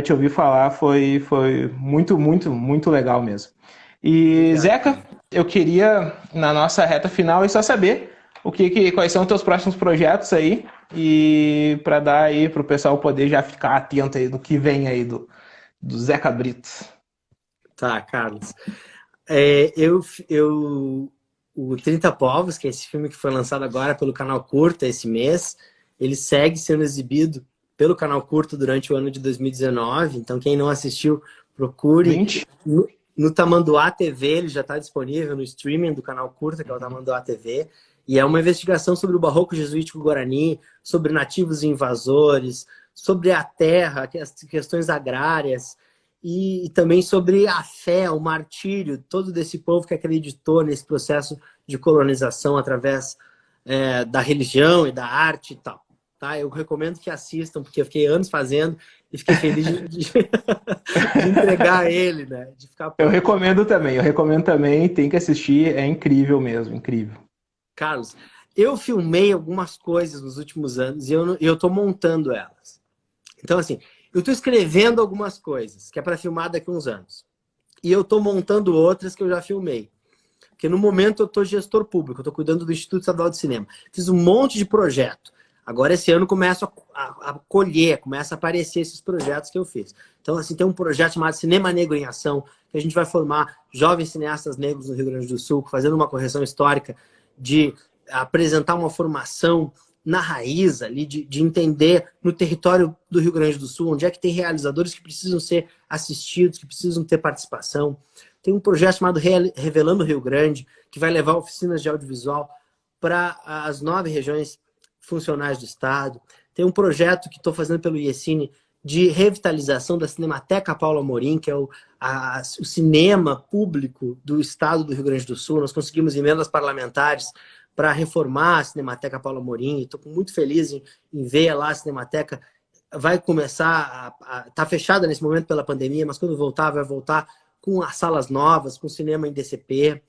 Te ouvir falar foi muito, muito, muito legal mesmo. E, Zeca, eu queria, na nossa reta final, só saber quais são os teus próximos projetos aí, e para dar aí para o pessoal poder já ficar atento aí no que vem aí do Zeca Brito. Tá, Carlos. O 30 Povos, que é esse filme que foi lançado agora pelo Canal Curta esse mês, ele segue sendo exibido pelo Canal Curta durante o ano de 2019. Então, quem não assistiu, procure. No Tamanduá TV, ele já está disponível no streaming do Canal Curta, que é o Tamanduá TV. E é uma investigação sobre o barroco jesuítico guarani, sobre nativos e invasores, sobre a terra, as questões agrárias, e também sobre a fé, o martírio, todo desse povo que acreditou nesse processo de colonização através da religião e da arte e tal. Tá? Eu recomendo que assistam, porque eu fiquei anos fazendo e fiquei feliz de entregar ele, né? De ficar... Eu recomendo também, tem que assistir, é incrível mesmo, incrível. Carlos, eu filmei algumas coisas nos últimos anos e eu tô montando elas. Então, assim, eu estou escrevendo algumas coisas, que é para filmar daqui a uns anos. E eu estou montando outras que eu já filmei. Porque no momento eu estou gestor público, eu estou cuidando do Instituto Estadual de Cinema. Fiz um monte de projeto. Agora, esse ano, começo a colher, começa a aparecer esses projetos que eu fiz. Então, assim, tem um projeto chamado Cinema Negro em Ação, que a gente vai formar jovens cineastas negros no Rio Grande do Sul, fazendo uma correção histórica de apresentar uma formação na raiz ali, de entender no território do Rio Grande do Sul, onde é que tem realizadores que precisam ser assistidos, que precisam ter participação. Tem um projeto chamado Revelando Rio Grande, que vai levar oficinas de audiovisual para as 9 regiões funcionais do Estado. Tem um projeto que estou fazendo pelo IECine de revitalização da Cinemateca Paulo Amorim, que é o cinema público do Estado do Rio Grande do Sul. Nós conseguimos emendas parlamentares para reformar a Cinemateca Paulo Amorim. Estou muito feliz em ver lá a Cinemateca. Vai começar está fechada nesse momento pela pandemia, mas quando voltar, vai voltar com as salas novas, com cinema em DCP.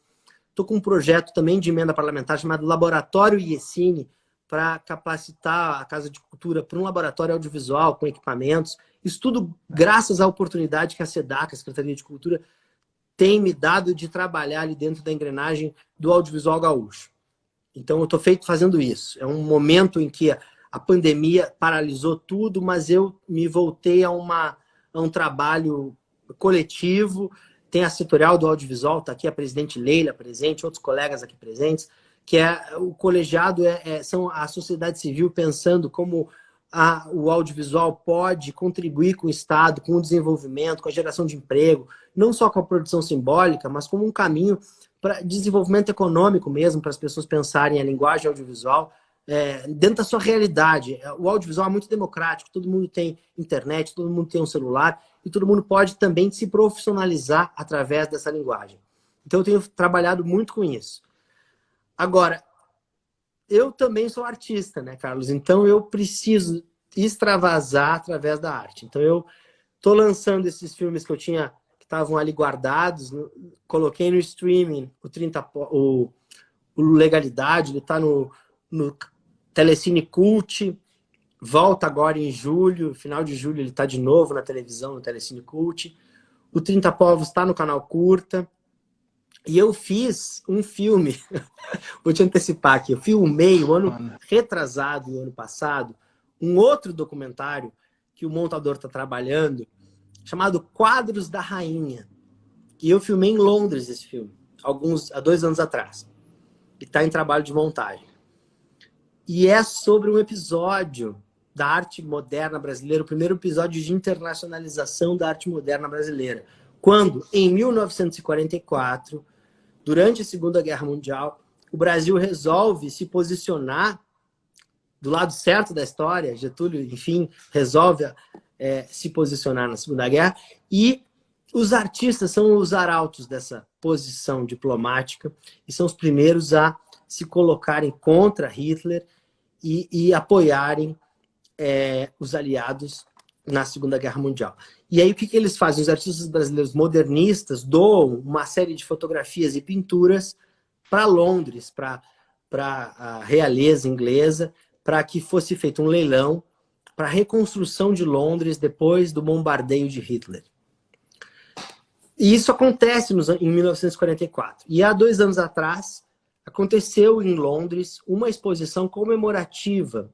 Estou com um projeto também de emenda parlamentar chamado Laboratório IECine, para capacitar a Casa de Cultura para um laboratório audiovisual com equipamentos. Isso tudo graças à oportunidade que a SEDAC, a Secretaria de Cultura, tem me dado de trabalhar ali dentro da engrenagem do audiovisual gaúcho. Então, eu estou fazendo isso. É um momento em que a pandemia paralisou tudo, mas eu me voltei a um trabalho coletivo. Tem a setorial do audiovisual, está aqui a presidente Leila presente, outros colegas aqui presentes, que é o colegiado, são a sociedade civil pensando como o audiovisual pode contribuir com o Estado, com o desenvolvimento, com a geração de emprego, não só com a produção simbólica, mas como um caminho para desenvolvimento econômico mesmo, para as pessoas pensarem a linguagem audiovisual dentro da sua realidade. O audiovisual é muito democrático, todo mundo tem internet, todo mundo tem um celular, e todo mundo pode também se profissionalizar através dessa linguagem. Então eu tenho trabalhado muito com isso. Agora, eu também sou artista, né, Carlos? Então eu preciso extravasar através da arte. Então eu estou lançando esses filmes que estavam ali guardados, coloquei no streaming o Legalidade, ele está no Telecine Cult, volta agora em julho, final de julho ele está de novo na televisão, no Telecine Cult. O 30 Povos está no Canal Curta. E eu fiz um filme, vou te antecipar aqui, eu filmei o ano retrasado, o ano passado, um outro documentário que o montador está trabalhando, chamado Quadros da Rainha. E eu filmei em Londres esse filme, há 2 anos atrás. E está em trabalho de montagem. E é sobre um episódio da arte moderna brasileira, o primeiro episódio de internacionalização da arte moderna brasileira. Quando, em 1944... durante a Segunda Guerra Mundial, o Brasil resolve se posicionar do lado certo da história. Getúlio, enfim, resolve se posicionar na Segunda Guerra. E os artistas são os arautos dessa posição diplomática e são os primeiros a se colocarem contra Hitler e apoiarem os aliados na Segunda Guerra Mundial. E aí o que eles fazem? Os artistas brasileiros modernistas doam uma série de fotografias e pinturas para Londres, para a realeza inglesa, para que fosse feito um leilão para a reconstrução de Londres depois do bombardeio de Hitler. E isso acontece em 1944. E há 2 anos atrás, aconteceu em Londres uma exposição comemorativa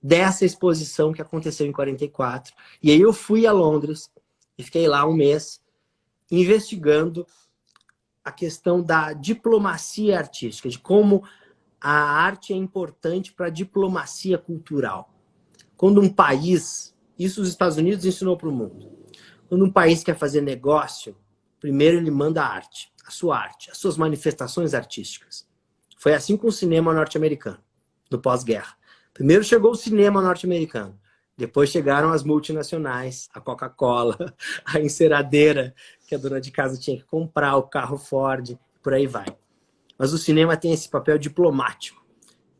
dessa exposição que aconteceu em 44. E aí eu fui a Londres e fiquei lá um mês investigando a questão da diplomacia artística, de como a arte é importante para a diplomacia cultural. Quando um país, isso os Estados Unidos ensinou para o mundo, quando um país quer fazer negócio, primeiro ele manda a arte, as suas manifestações artísticas. Foi assim com o cinema norte-americano, no pós-guerra. Primeiro chegou o cinema norte-americano, depois chegaram as multinacionais, a Coca-Cola, a enceradeira que a dona de casa tinha que comprar, o carro Ford, por aí vai. Mas o cinema tem esse papel diplomático.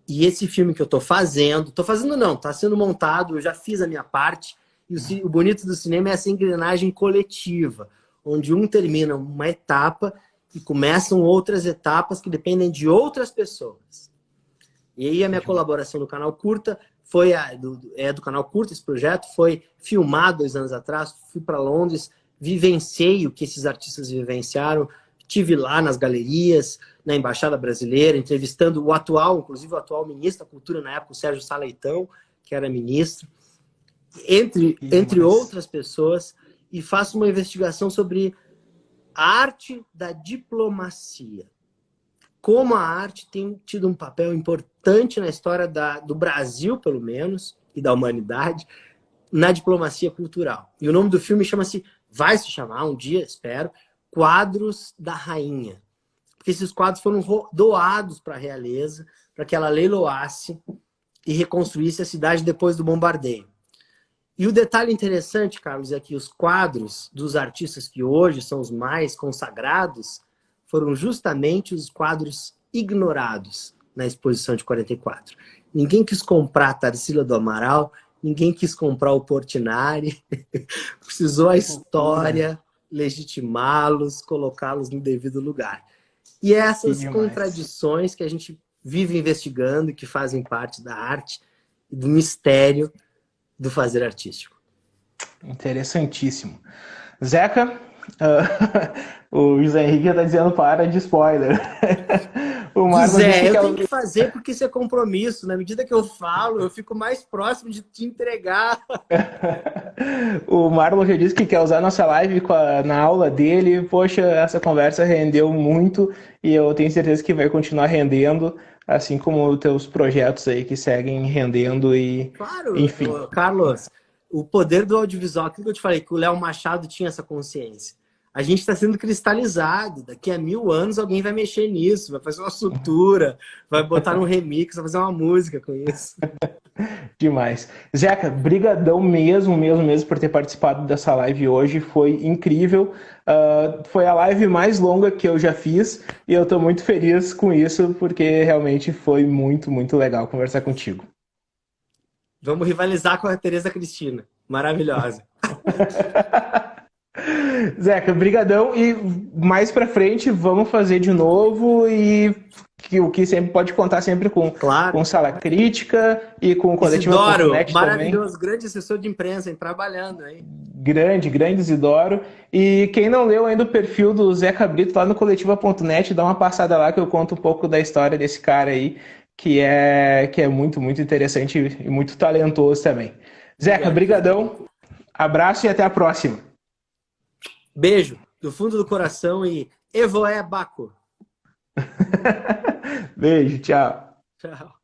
E esse filme que eu estou fazendo não, está sendo montado, eu já fiz a minha parte, e o bonito do cinema é essa engrenagem coletiva, onde um termina uma etapa e começam outras etapas que dependem de outras pessoas. E aí a minha colaboração no Canal Curta foi do Canal Curta, esse projeto foi filmado 2 anos atrás, fui para Londres, vivenciei o que esses artistas vivenciaram, Tive lá nas galerias, na Embaixada Brasileira, entrevistando o atual, inclusive o atual ministro da Cultura na época, o Sérgio Sá Leitão, que era ministro, entre outras pessoas, e faço uma investigação sobre a arte da diplomacia. Como a arte tem tido um papel importante na história do Brasil, pelo menos, e da humanidade, na diplomacia cultural. E o nome do filme vai se chamar, um dia, espero, Quadros da Rainha. Porque esses quadros foram doados para a realeza, para que ela leiloasse e reconstruísse a cidade depois do bombardeio. E o detalhe interessante, Carlos, é que os quadros dos artistas que hoje são os mais consagrados foram justamente os quadros ignorados na exposição de 44. Ninguém quis comprar a Tarsila do Amaral, ninguém quis comprar o Portinari, precisou a história legitimá-los, colocá-los no devido lugar. E essas contradições que a gente vive investigando, que fazem parte da arte e do mistério do fazer artístico. Interessantíssimo. Zeca, o José Henrique já está dizendo para de spoiler. O Marlon Zé, eu tenho que fazer porque isso é compromisso. Na medida que eu falo, eu fico mais próximo de te entregar. O Marlon já disse que quer usar nossa live na aula dele. Poxa, essa conversa rendeu muito e eu tenho certeza que vai continuar rendendo, assim como os teus projetos aí que seguem rendendo e... Claro, enfim. Carlos, o poder do audiovisual, aquilo que eu te falei, que o Léo Machado tinha essa consciência. A gente está sendo cristalizado. Daqui a 1000 anos alguém vai mexer nisso, vai fazer uma sutura, vai botar um remix, vai fazer uma música com isso. Demais. Zeca, brigadão mesmo por ter participado dessa live hoje. Foi incrível. Foi a live mais longa que eu já fiz e eu estou muito feliz com isso porque realmente foi muito, muito legal conversar contigo. Vamos rivalizar com a Tereza Cristina. Maravilhosa. Zeca, brigadão e mais pra frente vamos fazer de novo e o que sempre pode contar sempre com Sala Crítica e com o Coletivo Isidoro, maravilhoso, também. Grande assessor de imprensa, trabalhando aí. Grande Isidoro. E quem não leu ainda o perfil do Zeca Brito lá no coletiva.net, dá uma passada lá que eu conto um pouco da história desse cara aí, que é muito, muito interessante e muito talentoso também. Zeca, brigadão, abraço e até a próxima. Beijo do fundo do coração e Evoé Baco. Beijo, tchau. Tchau.